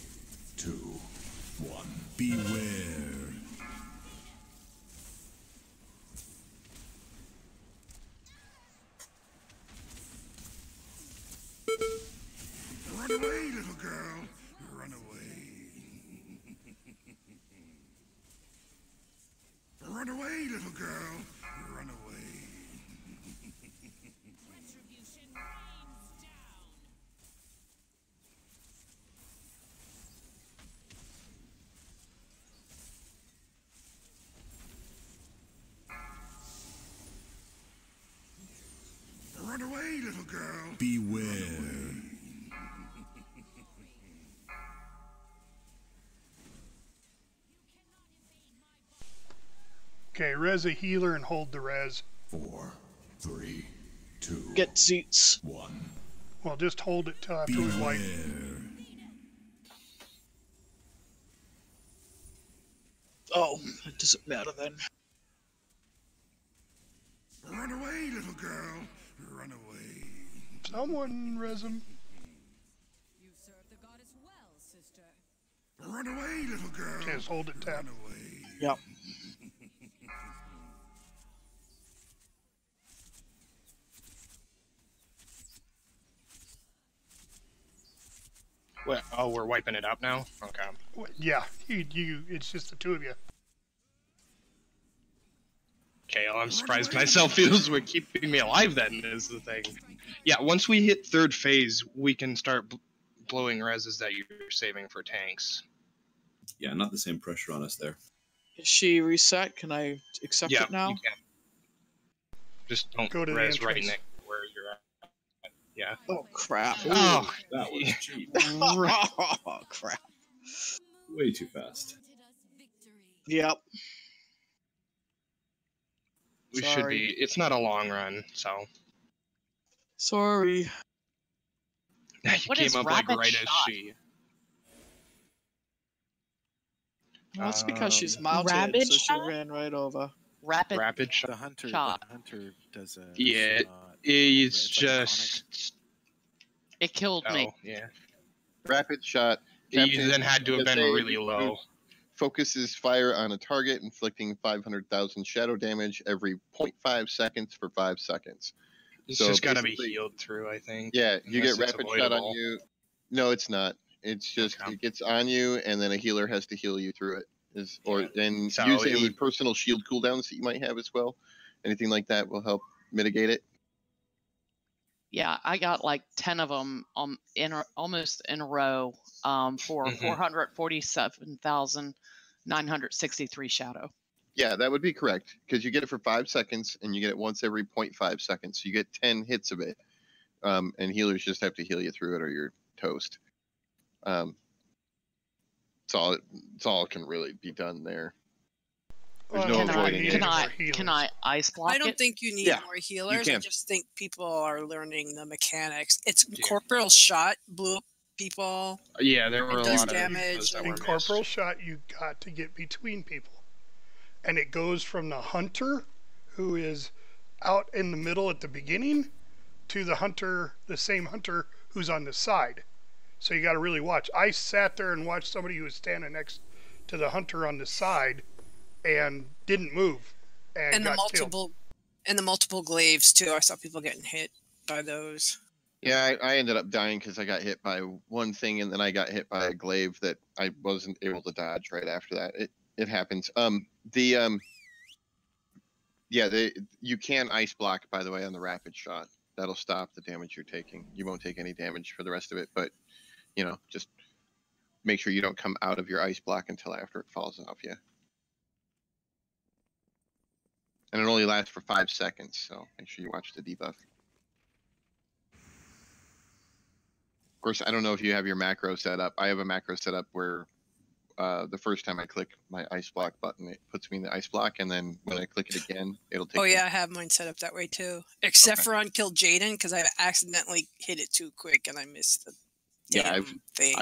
2, 1. Beware. Run away, little girl. Run away. Run away, little girl. Run away. Run away, little girl. Beware. Okay, res a healer and hold the res. 4, 3, 2, Get seats. 1. Well, just hold it till after we wipe. Oh, it doesn't matter then. Run away, little girl. Run away. Someone res him. Run away, little girl. Okay, just hold it tap. Yep. Oh, we're wiping it up now? Okay. Yeah, it's just the two of you. Okay, well, I'm surprised myself feels we're keeping me alive then, is the thing. Yeah, once we hit third phase, we can start blowing reses that you're saving for tanks. Yeah, not the same pressure on us there. Is she reset? Can I accept Yeah, it now? you can. Just don't Go to the res right entrance. next to where you're at. Yeah. Oh, crap. Oh, That was cheap. Oh, crap. Way too fast. Yep. we should be. It's not a long run, so. Sorry. You What came is up like rapid right shot? as she. Well, that's because she's mounted, Rabid so she shot? ran right over. Rapid shot. The hunter, Shot. The hunter does a Yeah, shot. it's It's like a just. It killed me. Oh, yeah. Rapid shot. You then had to have been save, really low. Focuses fire on a target, inflicting 500,000 shadow damage every 0.5 seconds for 5 seconds. It's So just got to be basically- healed through, I think. Yeah, you get unless it's rapid shot on avoidable. you. No, it's not. It's just it gets on you, and then a healer has to heal you through it. And So use it any would- personal shield cooldowns that you might have as well. Anything like that will help mitigate it. Yeah, I got like 10 of them almost in a row for 447,963 shadow. Yeah, that would be correct because you get it for 5 seconds, and you get it once every 0.5 seconds. So you get 10 hits of it, and healers just have to heal you through it, or you're toast. It's all can really be done there. There's no avoiding it. Can I ice block I don't it? think you need Yeah, more you healers. I can. just think people are learning the mechanics. It's corporeal shot, blew up people. Yeah, there were It a does lot damage. of those that In were missed. corporal shot, you got to get between people, and it goes from the hunter, who is out in the middle at the beginning, to the hunter, the same hunter who's on the side. So you got to really watch. I sat there and watched somebody who was standing next to the hunter on the side, and didn't move, and the got multiple glaives too. I saw people getting hit by those. Yeah, I ended up dying because I got hit by one thing, and then I got hit by a glaive that I wasn't able to dodge right after that. It happens. You can ice block, by the way, on the rapid shot. That'll stop the damage you're taking. You won't take any damage for the rest of it, but just make sure you don't come out of your ice block until after it falls off you. And it only lasts for 5 seconds, so make sure you watch the debuff. Of course, I don't know if you have your macro set up. I have a macro set up where the first time I click my ice block button, it puts me in the ice block, and then when I click it again, it'll take Oh me. yeah, I have mine set up that way too. Except for on Kill Jaden because I accidentally hit it too quick and I missed the damn thing.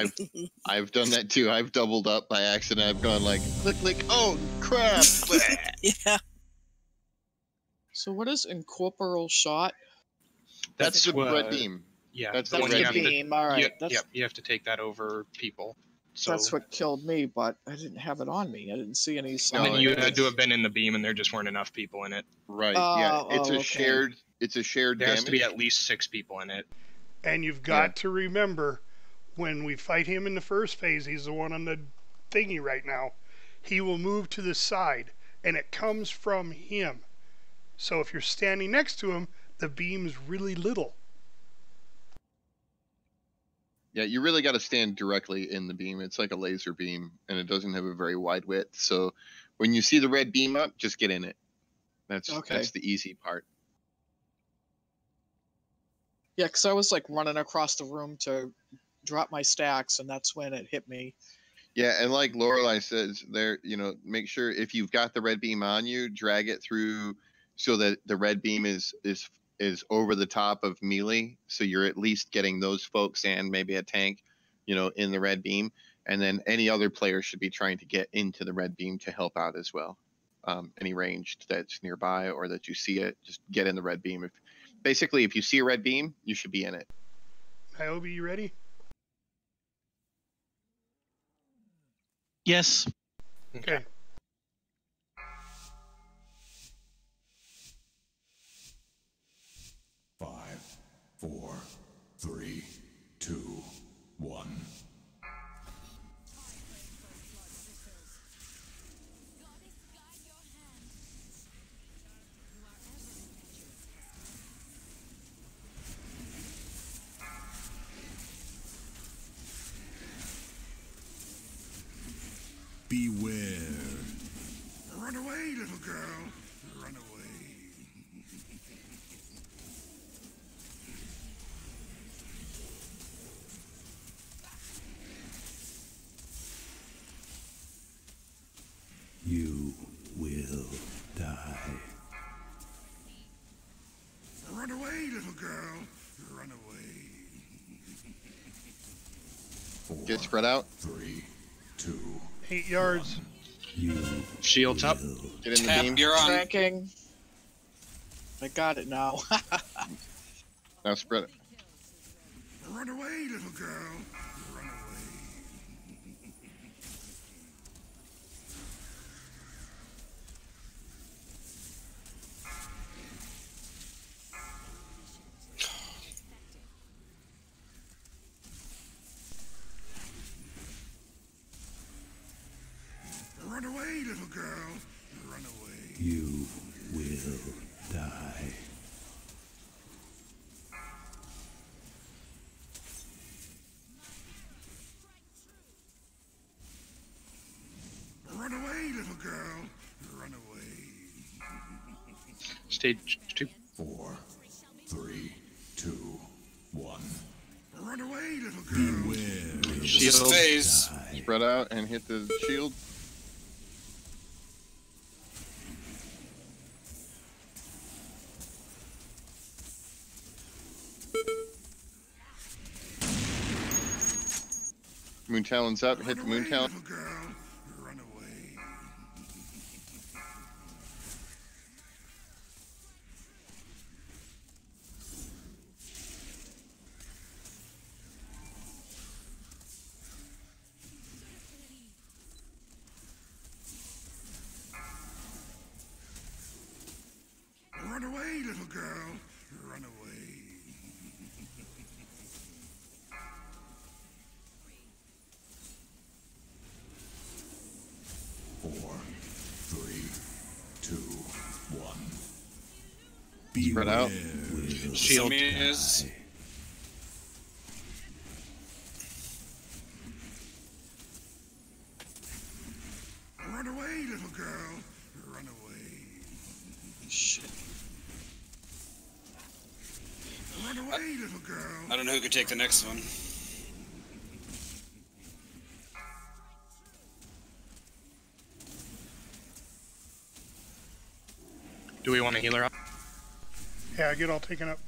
I've done that too. I've doubled up by accident. I've gone like click. Oh crap! Yeah. So what is incorporeal shot? That's the red beam. Yeah, That's the the one red you have beam. To, All right, Yep, that's- yep, you have to take that over people. So That's what killed me, but I didn't have it on me. I didn't see any sign. and then you had to have been in the beam, and there just weren't enough people in it. Right. Yeah. It's a okay. shared. It's a shared There damage. has to be at least 6 people in it. And you've got to remember, when we fight him in the first phase, he's the one on the thingy right now. He will move to the side, and it comes from him. So if you're standing next to him, the beam's really little. Yeah, you really got to stand directly in the beam. It's like a laser beam, and it doesn't have a very wide width. So when you see the red beam up, just get in it. That's the easy part. Yeah, because I was like running across the room to drop my stacks, and that's when it hit me. Yeah, and like Lorelei says, make sure if you've got the red beam on you, drag it through so that the red beam is over the top of melee, so you're at least getting those folks and maybe a tank, in the red beam, and then any other player should be trying to get into the red beam to help out as well. Any ranged that's nearby or that you see it, just get in the red beam. If you see a red beam, you should be in it. Niobe, you ready? Yes. Okay. Five, 4, 3, 2, 1. Beware. Run away, little girl. Run away. You will die. Run away, little girl. Run away. Get spread out. 3, 2. 8 yards. Shields up. Get in the beam. You're on. Tracking. I got it now. Now spread it. Run away, little girl. Run away. stage 2. 4, 3, 2, 1. Run away, little girl. Beware. Shield. Phase. Spread out and hit the shield. Moon Talon's up. Hit the Moon Talon. Little girl. Run away. Run away, little girl. Run away. Four, 3, 2, 1. Spread out. Shield is. Run away, little girl. Run away. Shit. Run away, little girl. I don't know who could take the next one. Do we want to heal her up? Yeah, get all taken up.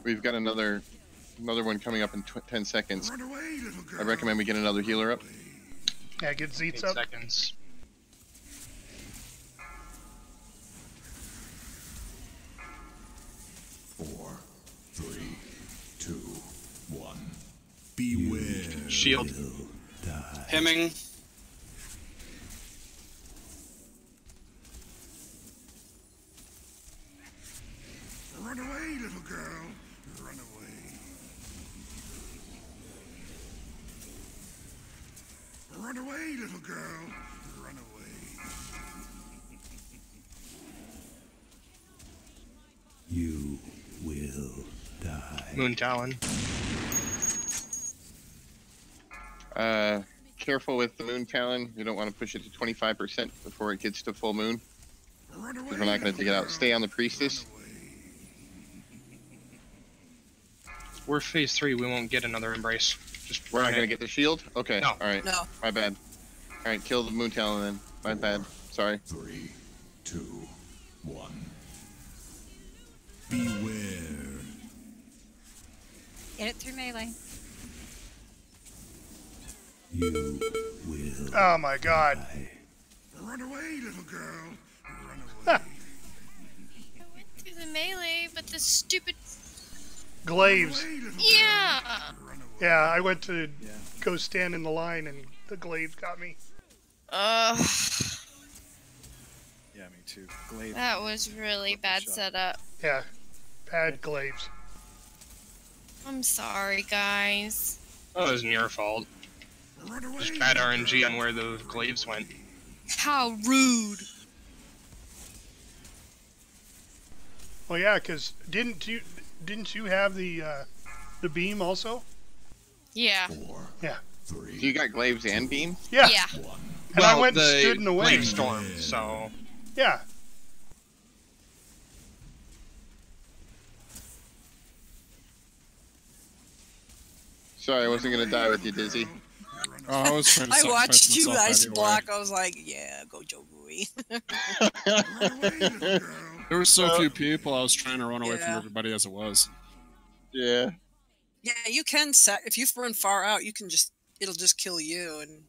We've got another one coming up in 10 seconds. Run away, little girl. I recommend we get another healer up. Yeah, get Zeets 8 up. seconds. Four, 3, 2, 1. Beware. Shield. Will die. Hemming. Run away, little girl. Run away. Run away, little girl. Run away. You will die. Moon Talon. Careful with the Moon Talon. You don't want to push it to 25% before it gets to full moon. Run away. Because we're not going to dig it out. Stay on the Priestess. We're phase 3. We won't get another embrace. Just We're not going to get the shield? Okay. No. All right. No. My bad. All right, kill the Moon Talon then. My bad. Sorry. 3, 2, 1. Beware. Get it through melee. You will. Oh my god. die. Run away, little girl. Run Ha. away. I went through the melee, but the stupid. Glaives. Yeah. Yeah, I went to go stand in the line and the glaive got me. Yeah, me too. Glaive. That was really bad setup. Yeah, bad glaives. I'm sorry, guys. Oh, it wasn't your fault. Run away. Just bad RNG on where the glaives went. How rude. Well, yeah, because didn't you have the beam also? Yeah. 4, Yeah. 3. You got glaives and beam? Yeah. Yeah. 1. And I went and stood in the way. Glaive storm, so Yeah. Sorry, I wasn't going to die with you, Dizzy. Oh, I was trying to I sacrifice watched you myself guys anyway. block. I was like, yeah, go Joe Gui. There were so few people, I was trying to run away from Yeah. everybody as it was. Yeah. Yeah, you can set if you run far out, you can just it'll just kill you, and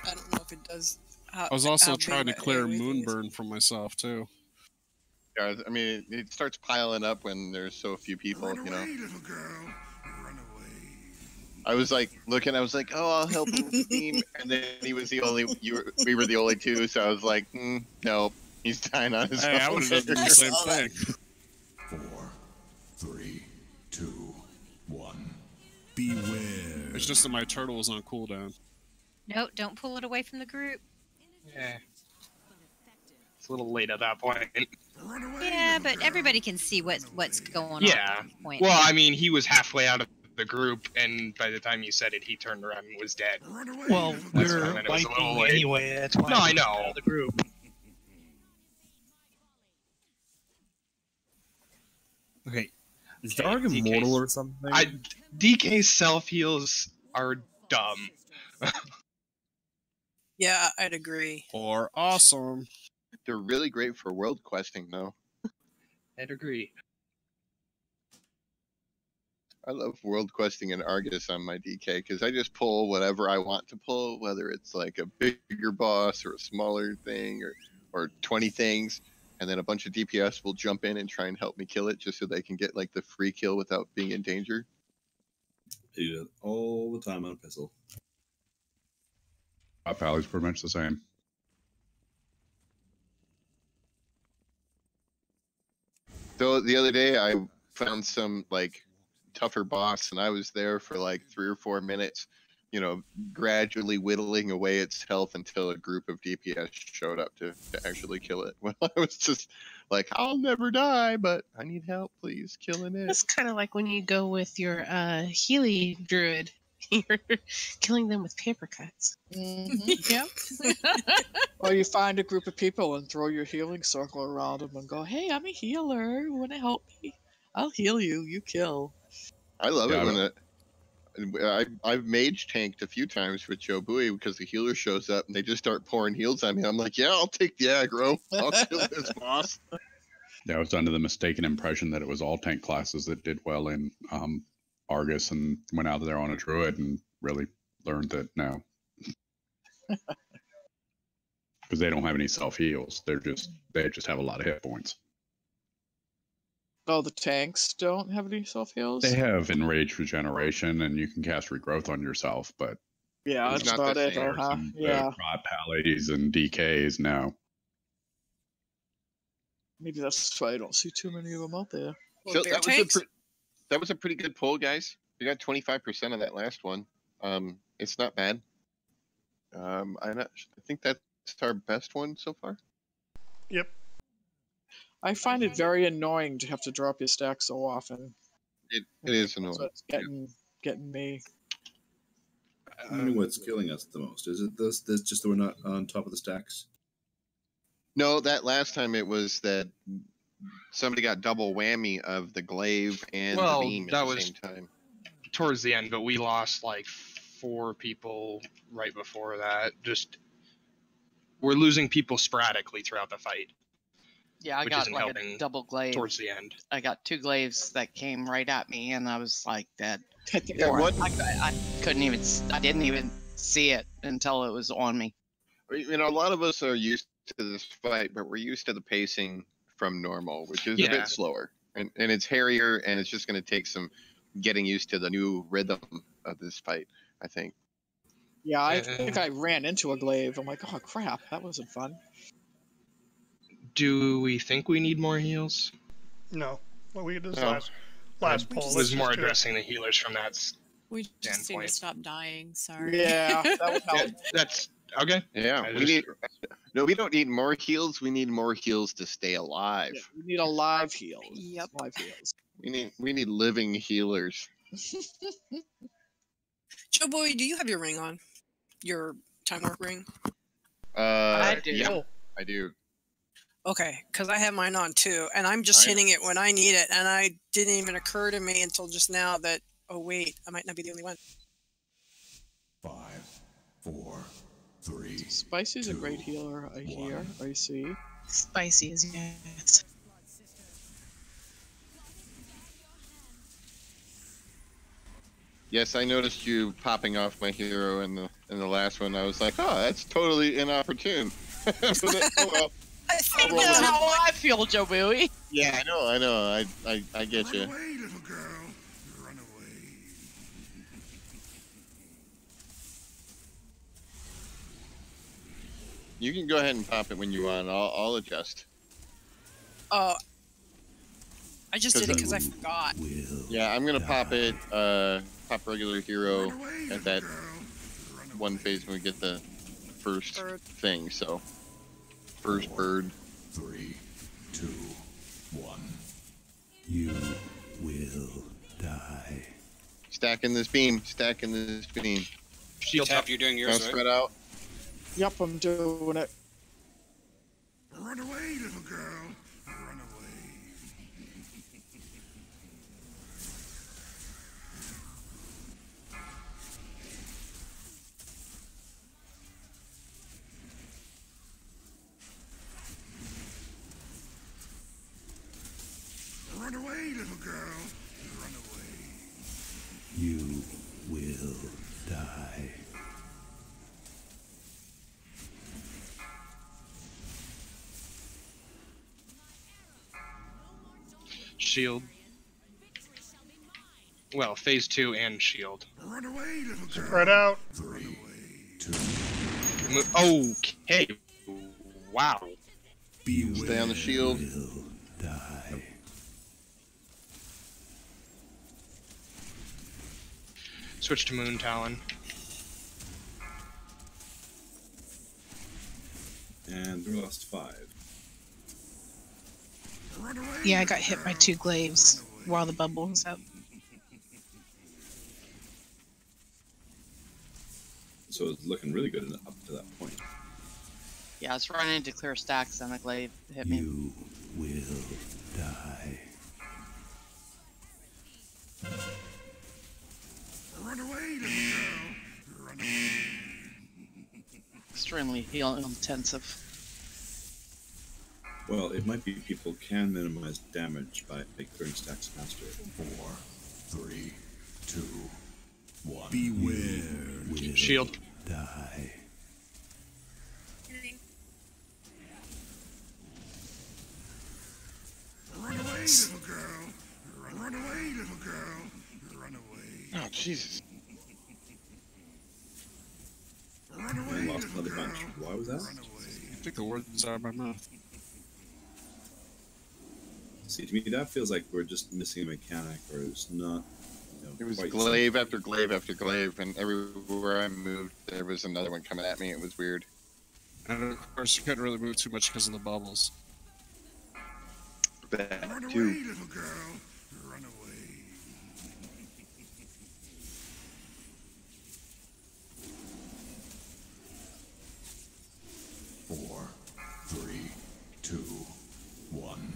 I don't know if it does. I was also trying to clear Moonburn from myself, too. Yeah, I mean, it starts piling up when there's so few people, you know. Little girl. Run away. I was like looking, I was like, oh, I'll help him with the beam. And then he was the only, we were the only two, so I was like, no, he's dying on his own. Hey, I would have done the same thing. 4, 3, 2, 1. Beware. It's just that my turtle was on cooldown. No, don't pull it away from the group. yeah. It's a little late at that point. Yeah, but everybody can see what's going on. Yeah. At this point. Well, I mean, he was halfway out of the group, and by the time you said it, he turned around and was dead. Well, That's we're fine, it was a little wiping late. anyway. That's why No, I I'm out know. of the group. Okay. Is Darg immortal or something? DK's self heals are dumb. Yeah, I'd agree. Or awesome. They're really great for world questing, though. I'd agree. I love world questing in Argus on my DK because I just pull whatever I want to pull, whether it's like a bigger boss or a smaller thing or 20 things, and then a bunch of DPS will jump in and try and help me kill it just so they can get like the free kill without being in danger. I do that all the time on Pistol. Pally's pretty much the same. So the other day I found some like tougher boss and I was there for like 3 or 4 minutes, you know, gradually whittling away its health until a group of DPS showed up to actually kill it. Well, I was just like, I'll never die, but I need help, please, killing it. It's kind of like when you go with your Healy druid. You're killing them with paper cuts. Yep. Or you find a group of people and throw your healing circle around them and go, "Hey, I'm a healer. You want to help me? I'll heal you. You kill." I love Yeah, it when I've mage tanked a few times with Joe Bowie because the healer shows up and they just start pouring heals on me. I'm like, yeah, I'll take the aggro. I'll kill this boss. Yeah, I was under the mistaken impression that it was all tank classes that did well in Argus, and went out there on a druid and really learned that no, because they don't have any self heals. They just have a lot of hit points. Oh, the tanks don't have any self heals. They have enraged regeneration, and you can cast regrowth on yourself, but Yeah, It's that's not about the it, same. though, huh? some Yeah, Pallies and DKs now. maybe that's why I don't see too many of them out there. So that was a pretty good poll, guys. We got 25% of that last one. It's not bad. I think that's our best one so far. Yep. I find it very annoying to have to drop your stack so often. It is annoying. So it's getting me. I don't know what's killing us the most. Is it this just that we're not on top of the stacks? No, that last time it was that somebody got double whammy of the glaive and the beam at the same time. Towards the end, but we lost like 4 people right before that. Just we're losing people sporadically throughout the fight. Yeah, which got isn't like helping a double glaive towards the end. I got 2 glaives that came right at me, and I was like dead. Yeah, what? I couldn't even. I didn't even see it until it was on me. You know, a lot of us are used to this fight, but we're used to the pacing from normal, which is a bit slower. And it's hairier, and it's just going to take some getting used to the new rhythm of this fight, I think. Yeah, I think I ran into a glaive. I'm like, oh crap, that wasn't fun. Do we think we need more heals? No. Well, we did this No. last poll. It Let's was just more do it. addressing the healers from that We just need to standpoint. stop dying. Sorry. Yeah, that would help. That's okay. Yeah, we don't need more heals. We need more heals to stay alive. Yeah, we need a live heal. Yep. Live heals. We need living healers. Joe Boy, do you have your ring on? Your time warp ring? I do. Yeah, I do. Okay, because I have mine on too, and I'm just hitting it when I need it, and I didn't even occur to me until just now that, oh wait, I might not be the only one. 5, 4, 3. Spicy's a great healer, I hear. I see. Spicy is yes. Yes, I noticed you popping off my hero in the last one. I was like, oh, that's totally inopportune. But oh well. I know how I feel, Joe Bowie. Yeah, I know. I get you. Away, little girl. Run away. You can go ahead and pop it when you want. I'll adjust. I just did it because I forgot. Yeah, I'm gonna pop it. Pop regular hero at that one phase when we get the first thing. So first bird. 3, 2, 1. You will die. Stacking this beam. Stacking this beam. Shield Tap, you're doing yours, Now right? spread out. Yep, I'm doing it. Run away, little girl. Run away. Run away, little girl. Run away. You will die. Shield. Well, phase 2 and shield. Run away, little girl. Spread out. 3, 2. Okay. Wow. Stay on the shield. Die. Switch to Moon Talon. And we lost 5. Yeah, I got hit by 2 glaives while the bubble was up. So it's looking really good up to that point. Yeah, I was running to clear stacks and a glaive hit me. You will die. Run away, little girl. Run away. Extremely heal intensive. Well, it might be people can minimize damage by clearing stacks faster. 4, 3, 2, 1. Beware. Shield. Die. Run away, little girl. Run away, little girl. Run away. Oh, Jesus. Run I away, lost little another girl. bunch. Why was that? Run away. I think the words out of my mouth. See, to me, that feels like we're just missing a mechanic, or it's not. You know, It was quite glaive after glaive after glaive, and everywhere I moved, there was another one coming at me. It was weird. And of course, you couldn't really move too much because of the bubbles. That Run away, too. little girl. Run away. Four, 3, 2, 1.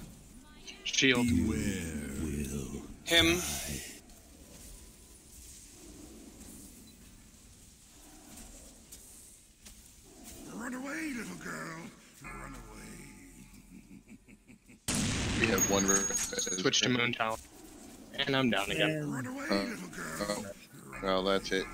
Shield. Will Him. die. Run away, little girl. Run away. We have one. Switch to Moon Talon. And I'm down again. Run away, little girl. Well, that's it.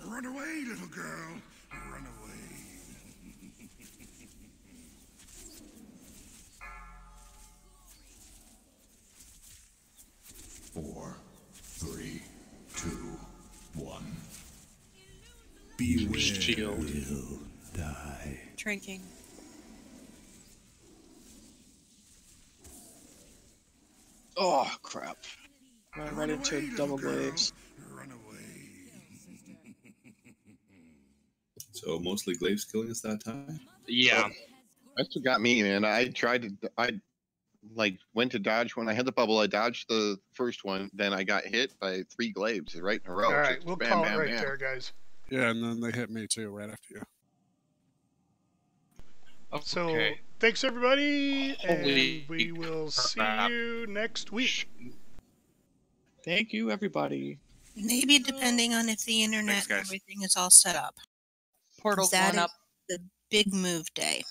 Run away, little girl. Run away. 4, 3, 2, 1. Beware. Shield. Will die. Drinking. Oh, crap. Ran right into double glaives. Run away. So mostly glaives killing us that time. Yeah. That's what got me, man. I like went to dodge when I had the bubble. I dodged the first one, then I got hit by 3 glaives right in a row. All right, Just we'll bam, call it bam, right bam. there, guys. Yeah, and then they hit me too right after you. So Okay. thanks everybody, Holy and we will see crap. you next week. Thank you, everybody. Maybe depending on if the internet Thanks, and guys. everything is all set up. Portal 'Cause that going up. is the big move day.